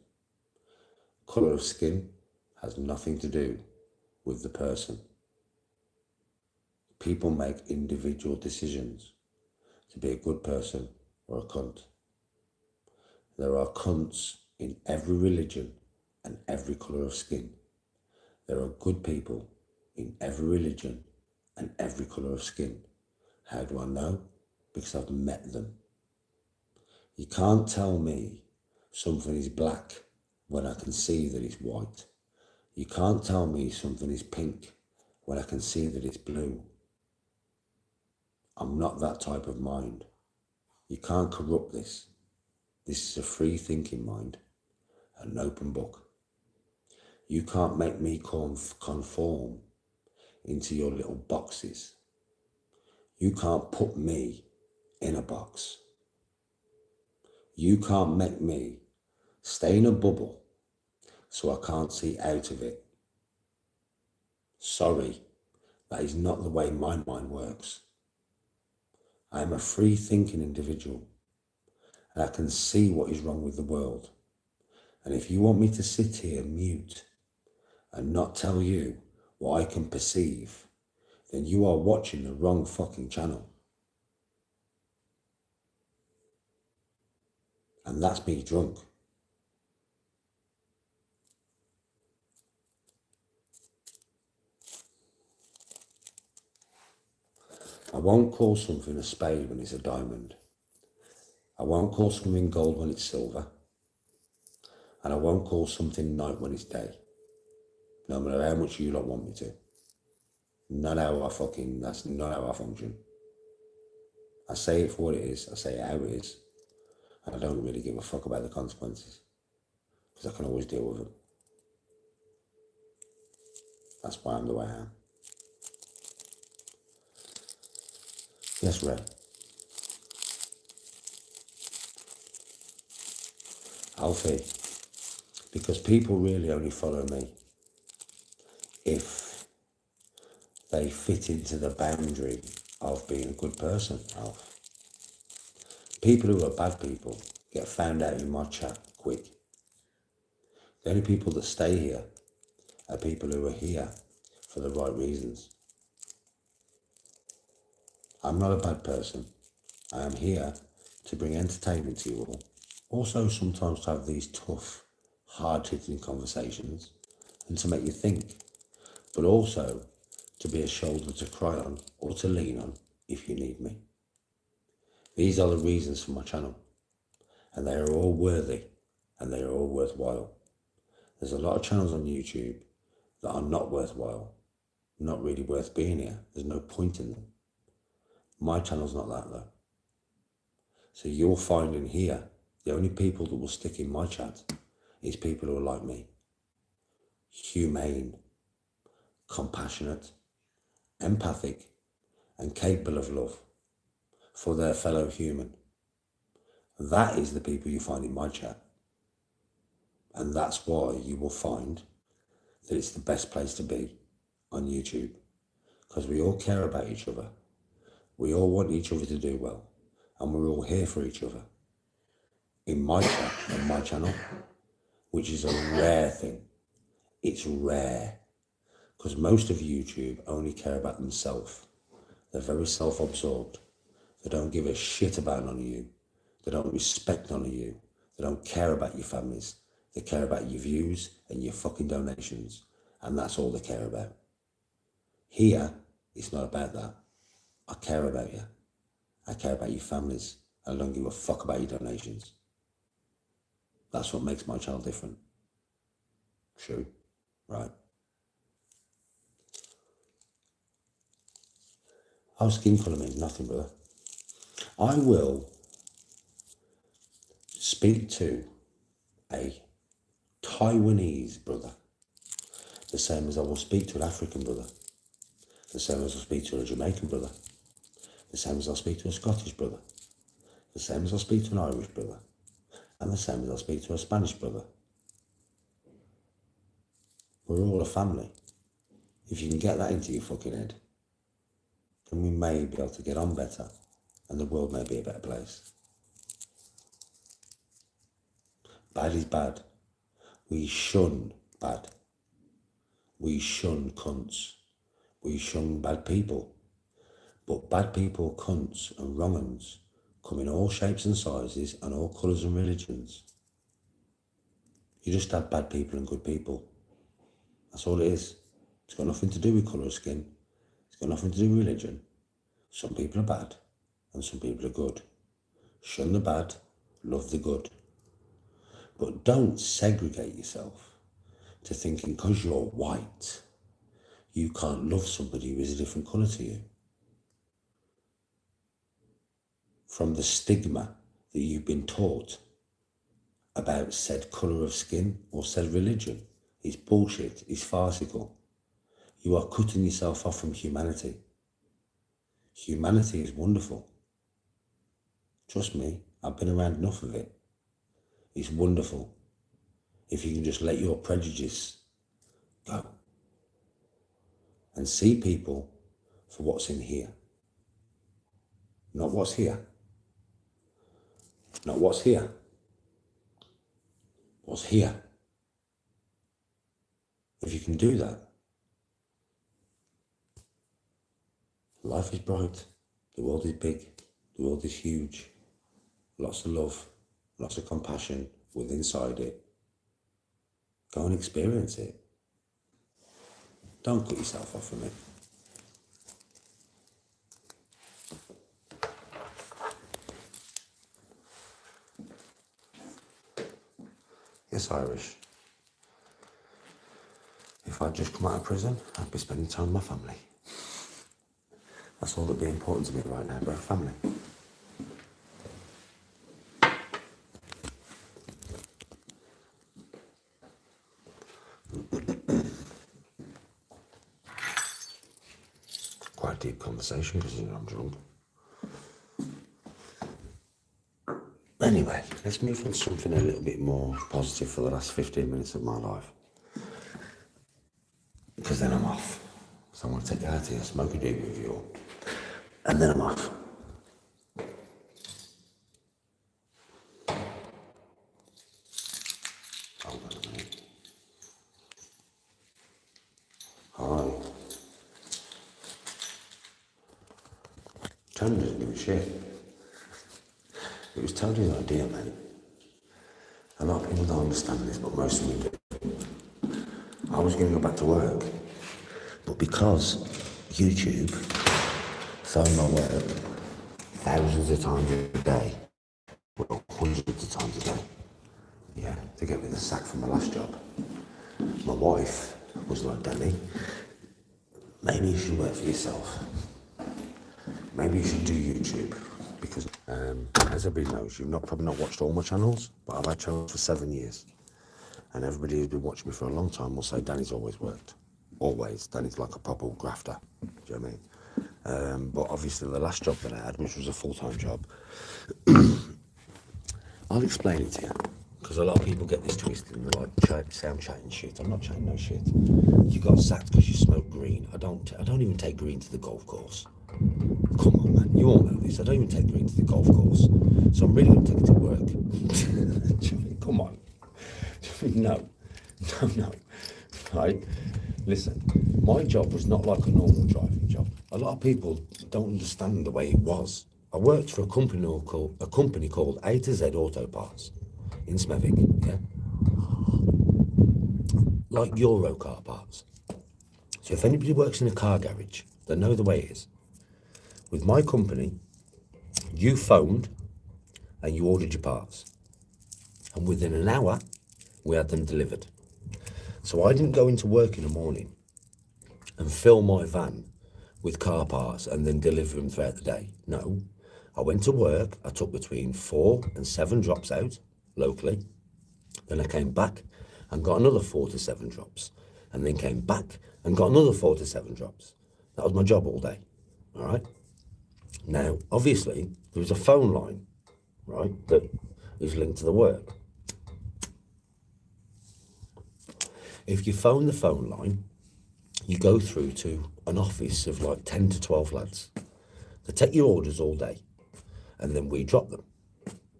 Colour of skin has nothing to do with the person. People make individual decisions to be a good person or a cunt. There are cunts in every religion and every colour of skin. There are good people in every religion and every colour of skin. How do I know? Because I've met them. You can't tell me something is black when I can see that it's white. You can't tell me something is pink when I can see that it's blue. I'm not that type of mind. You can't corrupt this. This is a free thinking mind, an open book. You can't make me conform into your little boxes. You can't put me in a box. You can't make me stay in a bubble so I can't see out of it. Sorry, that is not the way my mind works. I am a free thinking individual and I can see what is wrong with the world. And if you want me to sit here mute and not tell you what I can perceive, then you are watching the wrong fucking channel. And that's me drunk. I won't call something a spade when it's a diamond. I won't call something gold when it's silver. And I won't call something night when it's day. No matter how much you lot want me to. That's not how I function. I say it for what it is. I say it how it is. And I don't really give a fuck about the consequences. Because I can always deal with them. That's why I'm the way I am. Yes, Ray. Alfie. Because people really only follow me if they fit into the boundary of being a good person, Alf. People who are bad people get found out in my chat quick. The only people that stay here are people who are here for the right reasons. I'm not a bad person. I am here to bring entertainment to you all. Also sometimes to have these tough, hard-hitting conversations and to make you think, but also to be a shoulder to cry on or to lean on if you need me. These are the reasons for my channel, and they are all worthy and they are all worthwhile. There's a lot of channels on YouTube that are not worthwhile, not really worth being here. There's no point in them. My channel's not that though. So you'll find in here, the only people that will stick in my chat is people who are like me. Humane, compassionate, empathic, and capable of love for their fellow human. That is the people you find in my chat. And that's why you will find that it's the best place to be on YouTube. Because we all care about each other. We all want each other to do well. And we're all here for each other. In my chat, on my channel, which is a rare thing. It's rare. Because most of YouTube only care about themselves. They're very self-absorbed. They don't give a shit about none of you. They don't respect none of you. They don't care about your families. They care about your views and your fucking donations. And that's all they care about. Here, it's not about that. I care about you. I care about your families. I don't give a fuck about your donations. That's what makes my channel different. True. Right. Our skin colour means nothing, brother. I will speak to a Taiwanese brother the same as I will speak to an African brother, the same as I'll speak to a Jamaican brother, the same as I'll speak to a Scottish brother, the same as I'll speak to an Irish brother, and the same as I'll speak to a Spanish brother. We're all a family. If you can get that into your fucking head, then we may be able to get on better and the world may be a better place. Bad is bad. We shun bad. We shun cunts. We shun bad people. But bad people, cunts and wrong uns come in all shapes and sizes and all colours and religions. You just have bad people and good people. That's all it is. It's got nothing to do with colour of skin. It's got nothing to do with religion. Some people are bad and some people are good. Shun the bad, love the good. But don't segregate yourself to thinking because you're white, you can't love somebody who is a different colour to you. From the stigma that you've been taught about said colour of skin or said religion, it's bullshit, it's farcical. You are cutting yourself off from humanity. Humanity is wonderful. Trust me, I've been around enough of it. It's wonderful if you can just let your prejudice go and see people for what's in here. Not what's here. Not what's here. What's here. If you can do that, life is bright, the world is big, the world is huge, lots of love, lots of compassion within inside it. Go and experience it. Don't cut yourself off from it. Yes, Irish. If I'd just come out of prison, I'd be spending time with my family. That's all that'd be important to me right now, bro. Family. Quite a deep conversation because I'm drunk. Anyway, let's move on to something a little bit more positive for the last 15 minutes of my life. Because then I'm off. So I'm going to take you out here, smoke a drink with you all. And then I'm off. Hold on a minute. Hi. Tony doesn't give a shit. It was totally an idea, mate. A lot of people don't understand this, but most of them do. I was going to go back to work, but because YouTube phone my work thousands of times a day, well, hundreds of times a day, yeah, to get me the sack from my last job. My wife was like, Danny, maybe you should work for yourself. Maybe you should do YouTube. Because, as everybody knows, you've probably not watched all my channels, but I've had channels for 7 years. And everybody who's been watching me for a long time will say Danny's always worked. Always. Danny's like a proper grafter. Do you know what I mean? But obviously the last job that I had, which was a full-time job, I'll explain it to you. Because a lot of people get this twisted and they're like, say I'm chatting shit. I'm not chatting no shit. You got sacked because you smoke green. I don't even take green to the golf course. Come on, man. You all know this. I don't even take green to the golf course. So I'm really going to take it to work. Come on. No. Right? Listen, my job was not like a normal driving job. A lot of people don't understand the way it was. I worked for a company called A to Z Auto Parts in Smethwick, yeah? Like Euro car parts. So if anybody works in a car garage, they know the way it is. With my company, you phoned and you ordered your parts. And within an hour, we had them delivered. So I didn't go into work in the morning and fill my van with car parts and then deliver them throughout the day. No, I went to work, I took between 4 and 7 drops out locally. Then I came back and got another 4 to 7 drops. And then came back and got another 4 to 7 drops. That was my job all day, all right? Now, obviously, there was a phone line, right, that is linked to the work. If you phone the phone line, you go through to an office of like 10 to 12 lads. They take your orders all day, and then we drop them,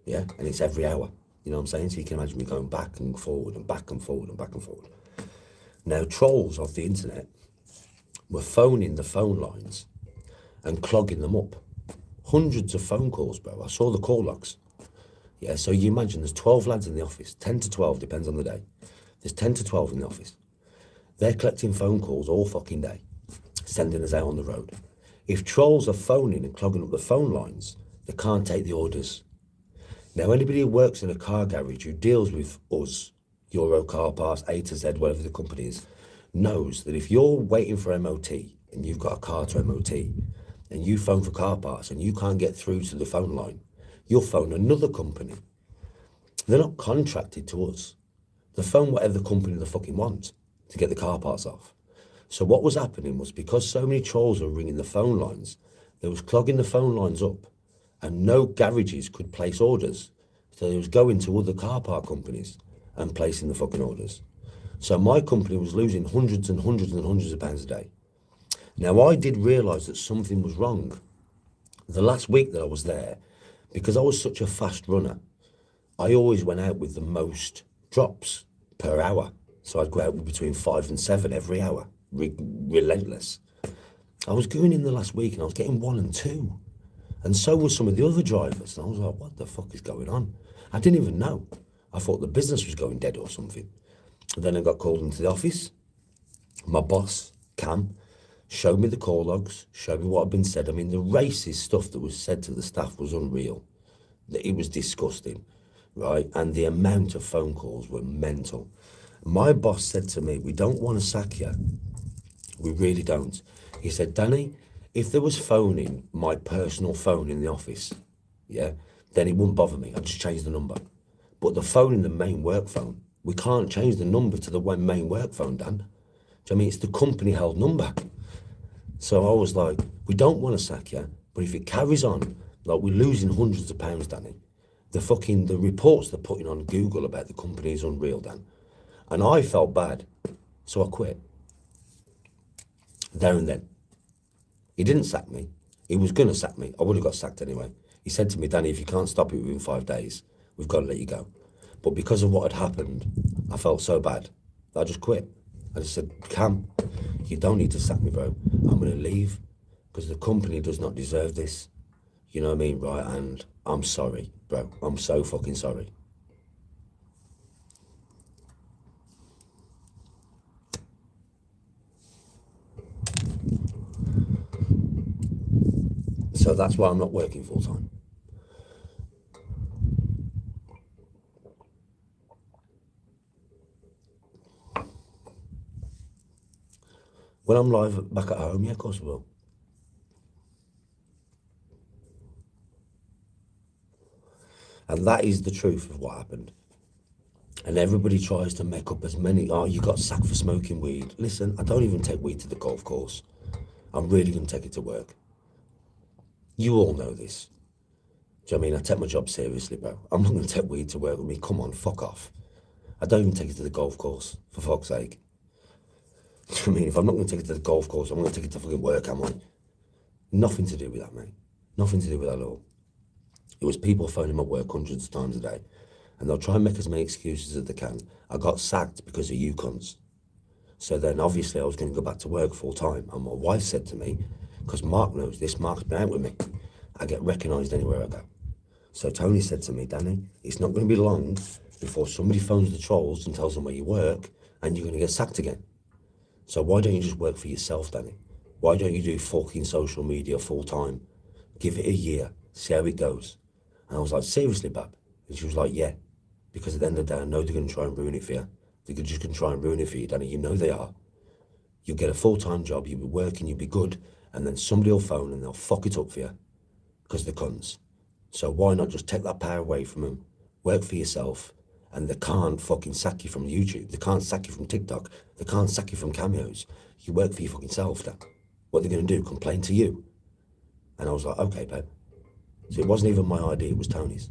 yeah? And it's every hour, you know what I'm saying? So you can imagine me going back and forward and back and forward and back and forward. Now, trolls off the internet were phoning the phone lines and clogging them up. Hundreds of phone calls, bro. I saw the call logs. Yeah, so you imagine there's 12 lads in the office, 10 to 12, depends on the day. There's 10 to 12 in the office. They're collecting phone calls all fucking day, sending us out on the road. If trolls are phoning and clogging up the phone lines, they can't take the orders. Now, anybody who works in a car garage who deals with us, Euro Car Parts, A to Z, whatever the company is, knows that if you're waiting for MOT and you've got a car to MOT and you phone for car parts and you can't get through to the phone line, you'll phone another company. They're not contracted to us. They phone whatever company they fucking want to get the car parts off. So what was happening was, because so many trolls were ringing the phone lines, they was clogging the phone lines up and no garages could place orders. So they was going to other car park companies and placing the fucking orders. So my company was losing hundreds and hundreds and hundreds of pounds a day. Now, I did realise that something was wrong. The last week that I was there, because I was such a fast runner, I always went out with the most drops per hour. So I'd go out with between 5 and 7 every hour, relentless. I was going in the last week and I was getting 1 and 2. And so were some of the other drivers. And I was like, what the fuck is going on? I didn't even know. I thought the business was going dead or something. And then I got called into the office. My boss, Cam, showed me the call logs, showed me what had been said. I mean, the racist stuff that was said to the staff was unreal. It was disgusting, right? And the amount of phone calls were mental. My boss said to me, we don't want to sack you. We really don't. He said, Danny, if there was phoning my personal phone in the office, yeah, then it wouldn't bother me. I'd just change the number. But the phone in the main work phone, we can't change the number to the one main work phone, Dan. Do you know what I mean? It's the company held number. So I was like, we don't want to sack you, but if it carries on, like we're losing hundreds of pounds, Danny. The reports they're putting on Google about the company is unreal, Dan. And I felt bad, so I quit. There and then. He didn't sack me. He was going to sack me. I would have got sacked anyway. He said to me, Danny, if you can't stop it within 5 days, we've got to let you go. But because of what had happened, I felt so bad that I just quit. I just said, Cam, you don't need to sack me, bro. I'm going to leave because the company does not deserve this. You know what I mean, right? And I'm sorry, bro. I'm so fucking sorry. So that's why I'm not working full time. When I'm live back at home, yeah, of course I will. And that is the truth of what happened. And everybody tries to make up as many, oh, you got sacked for smoking weed. Listen, I don't even take weed to the golf course. I'm really going to take it to work. You all know this. Do you know what I mean? I take my job seriously, bro. I'm not going to take weed to work with me. Come on, fuck off. I don't even take it to the golf course, for fuck's sake. Do you know what I mean? If I'm not going to take it to the golf course, I'm going to take it to fucking work, am I? Nothing to do with that, mate. Nothing to do with that at all. It was people phoning my work hundreds of times a day. And they'll try and make as many excuses as they can. I got sacked because of you cunts. So then obviously I was going to go back to work full time. And my wife said to me, because Mark knows this, Mark's been out with me, I get recognised anywhere I go. So Tony said to me, Danny, it's not going to be long before somebody phones the trolls and tells them where you work and you're going to get sacked again. So why don't you just work for yourself, Danny? Why don't you do fucking social media full time? Give it a year, see how it goes. And I was like, seriously, Bab? And she was like, yeah. Because at the end of the day, I know they're going to try and ruin it for you. They're just going to try and ruin it for you, Danny. You know they are. You'll get a full-time job, you'll be working, you'll be good, and then somebody will phone and they'll fuck it up for you because they're cunts. So why not just take that power away from them, work for yourself, and they can't fucking sack you from YouTube. They can't sack you from TikTok. They can't sack you from cameos. You work for your fucking self then. What they're going to do, complain to you. And I was like, okay, babe. So it wasn't even my idea, it was Tony's.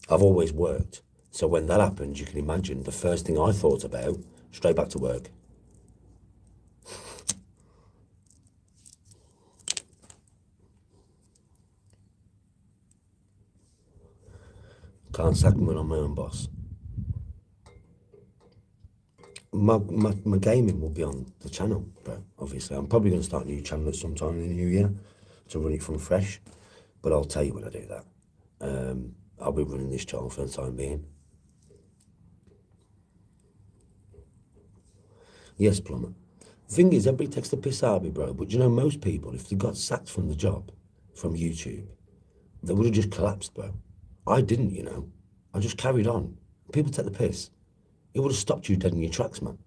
I've always worked. So when that happened, you can imagine the first thing I thought about, straight back to work. Can't sack me when I'm my own boss. My gaming will be on the channel, bro, obviously. I'm probably going to start a new channel at some time in the new year to run it from fresh. But I'll tell you when I do that. I'll be running this channel for the time being. Yes, plumber. The thing is, everybody takes the piss out of me, bro. But you know, most people, if they got sacked from the job, from YouTube, they would have just collapsed, bro. I didn't, you know. I just carried on. People take the piss. It would have stopped you dead in your tracks, man.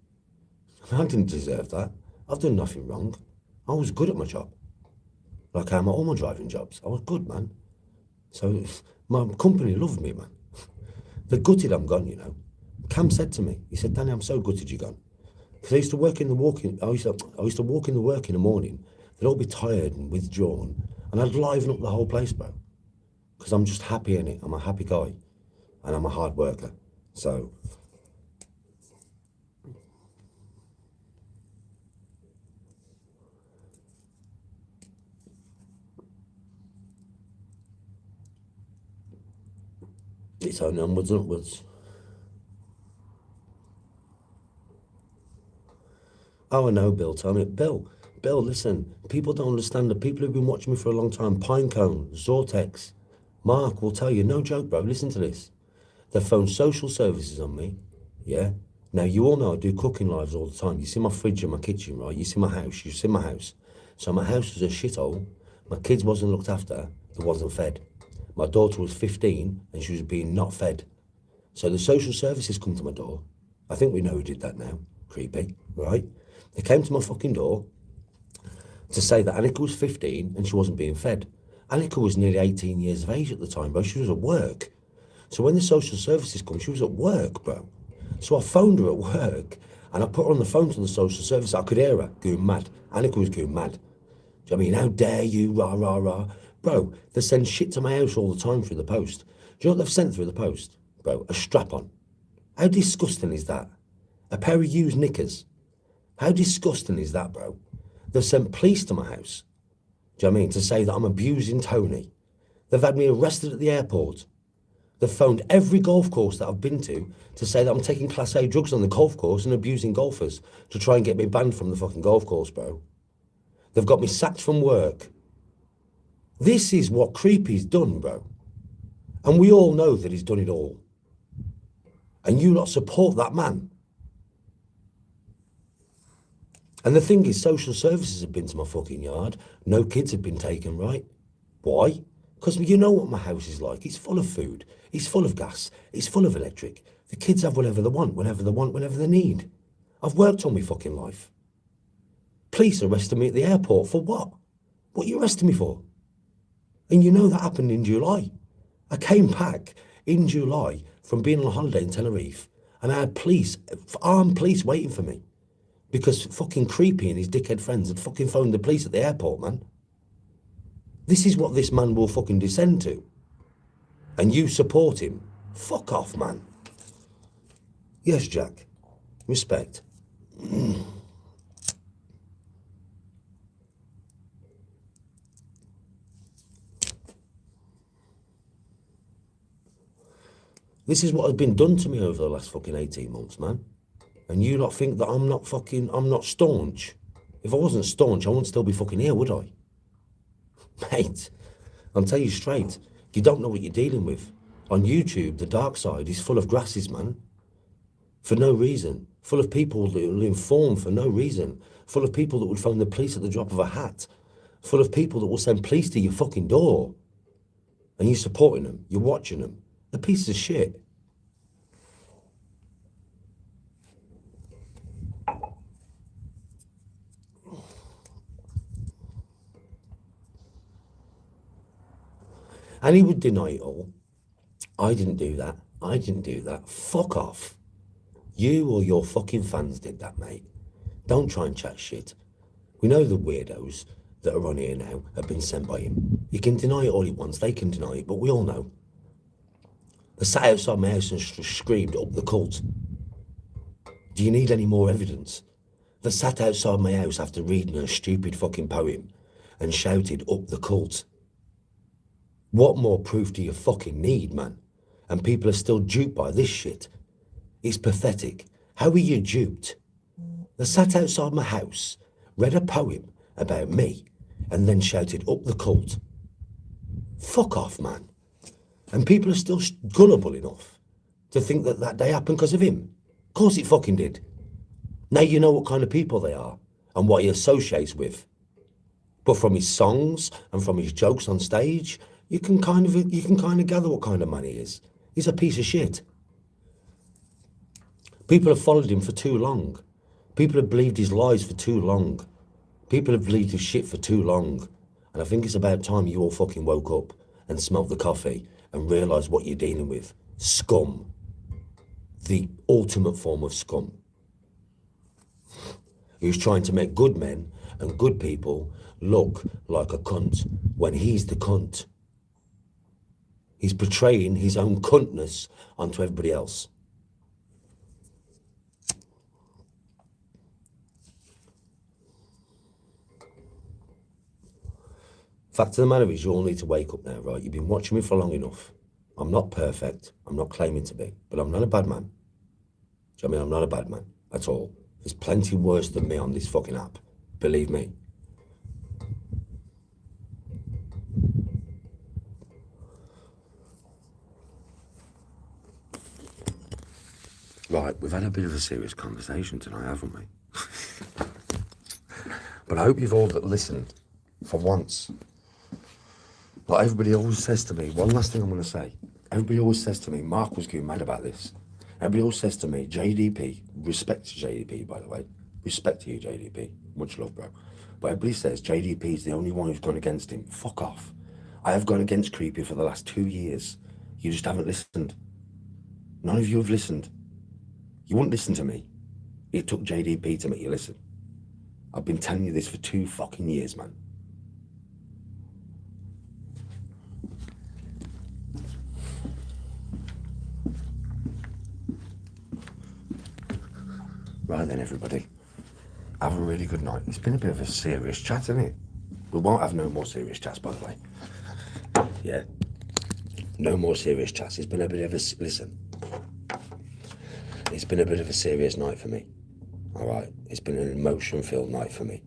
I didn't deserve that. I've done nothing wrong. I was good at my job. Like I am at all my driving jobs. I was good, man. So my company loved me, man. They're gutted I'm gone, you know. Cam said to me, he said, Danny, I'm so gutted you're gone. Because I used to work in the I used to walk in the work in the morning. They'd all be tired and withdrawn. And I'd liven up the whole place, bro. Because I'm just happy in it. I'm a happy guy. And I'm a hard worker. So it's only onwards and upwards. Oh, I know, Bill. Tell me. Bill, listen. People don't understand. The people who've been watching me for a long time, Pinecone, Zortex, Mark will tell you, no joke, bro. Listen to this. They've phoned social services on me. Yeah. Now, you all know I do cooking lives all the time. You see my fridge and my kitchen, right? You see my house. You see my house. So my house was a shithole. My kids wasn't looked after. They wasn't fed. My daughter was 15 and she was being not fed. So the social services come to my door. I think we know who did that now. Creepy, right? They came to my fucking door to say that Annika was 15 and she wasn't being fed. Annika was nearly 18 years of age at the time, bro. She was at work. So when the social services come, she was at work, bro. So I phoned her at work and I put her on the phone to the social service. I could hear her going mad. Annika was going mad. Do you know what I mean? How dare you, rah, rah, rah. Bro, they send shit to my house all the time through the post. Do you know what they've sent through the post? Bro, a strap-on. How disgusting is that? A pair of used knickers. How disgusting is that, bro? They've sent police to my house. Do you know what I mean? To say that I'm abusing Tony. They've had me arrested at the airport. They've phoned every golf course that I've been to say that I'm taking Class A drugs on the golf course and abusing golfers to try and get me banned from the fucking golf course, bro. They've got me sacked from work. This is what Creepy's done, bro. And we all know that he's done it all. And you lot support that man. And the thing is, social services have been to my fucking yard. No kids have been taken, right? Why? Because you know what my house is like. It's full of food. It's full of gas. It's full of electric. The kids have whatever they want, whenever they need. I've worked all my fucking life. Police arrested me at the airport for what? What are you arresting me for? And you know that happened in July. I came back in July from being on holiday in Tenerife and I had armed police waiting for me. Because fucking Creepy and his dickhead friends had fucking phoned the police at the airport, man. This is what this man will fucking descend to. And you support him. Fuck off, man. Yes, Jack. Respect. This is what has been done to me over the last fucking 18 months, man. And you lot think that I'm not staunch. If I wasn't staunch, I wouldn't still be fucking here, would I? Mate, I'll tell you straight, you don't know what you're dealing with. On YouTube, the dark side is full of grasses, man. For no reason. Full of people that will inform for no reason. Full of people that would phone the police at the drop of a hat. Full of people that will send police to your fucking door. And you're supporting them. You're watching them. They're pieces of shit. And he would deny it all. I didn't do that. I didn't do that. Fuck off. You or your fucking fans did that, mate. Don't try and chat shit. We know the weirdos that are on here now have been sent by him. He can deny it all he wants. They can deny it, but we all know. They sat outside my house and screamed up the cult. Do you need any more evidence? They sat outside my house after reading a stupid fucking poem and shouted up the cult. What more proof do you fucking need, man? And people are still duped by this shit. It's pathetic. How are you duped? They sat outside my house, read a poem about me, and then shouted up the cult. Fuck off, man. And people are still gullible enough to think that that day happened because of him. Of course it fucking did. Now you know what kind of people they are and what he associates with. But from his songs and from his jokes on stage, you can kind of gather what kind of man he is. He's a piece of shit. People have followed him for too long. People have believed his lies for too long. People have believed his shit for too long. And I think it's about time you all fucking woke up and smelt the coffee and realised what you're dealing with. Scum. The ultimate form of scum. Who's trying to make good men and good people look like a cunt when he's the cunt. He's portraying his own cuntness onto everybody else. Fact of the matter is, you all need to wake up now, right? You've been watching me for long enough. I'm not perfect. I'm not claiming to be, but I'm not a bad man. Do you know what I mean? I'm not a bad man at all. There's plenty worse than me on this fucking app. Believe me. Right, we've had a bit of a serious conversation tonight, haven't we? But I hope you've all listened for once. Like everybody always says to me, one last thing I'm going to say. Everybody always says to me, Mark was getting mad about this. Everybody always says to me, JDP, respect to JDP, by the way. Respect to you, JDP. Much love, bro. But everybody says JDP is the only one who's gone against him. Fuck off. I have gone against Creepy for the last 2 years. You just haven't listened. None of you have listened. You wouldn't listen to me. It took JDP to make you listen. I've been telling you this for 2 fucking years, man. Right then, everybody. Have a really good night. It's been a bit of a serious chat, isn't it? We won't have no more serious chats, by the way. Yeah. No more serious chats. It's been a bit of a... Listen. It's been a bit of a serious night for me. All right? It's been an emotion-filled night for me.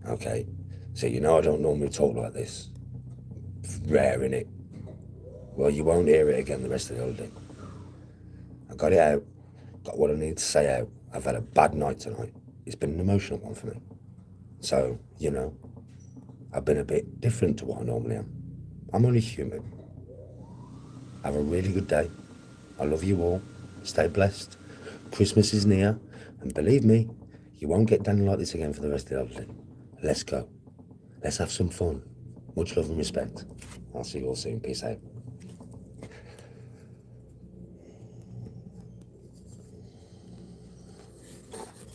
Okay? So, you know I don't normally talk like this. Rare, innit? Well, you won't hear it again the rest of the holiday. I got it out. Got what I need to say out. I've had a bad night tonight. It's been an emotional one for me. So, you know, I've been a bit different to what I normally am. I'm only human. Have a really good day. I love you all. Stay blessed. Christmas is near. And believe me, you won't get down like this again for the rest of the holiday. Let's go. Let's have some fun. Much love and respect. I'll see you all soon. Peace out.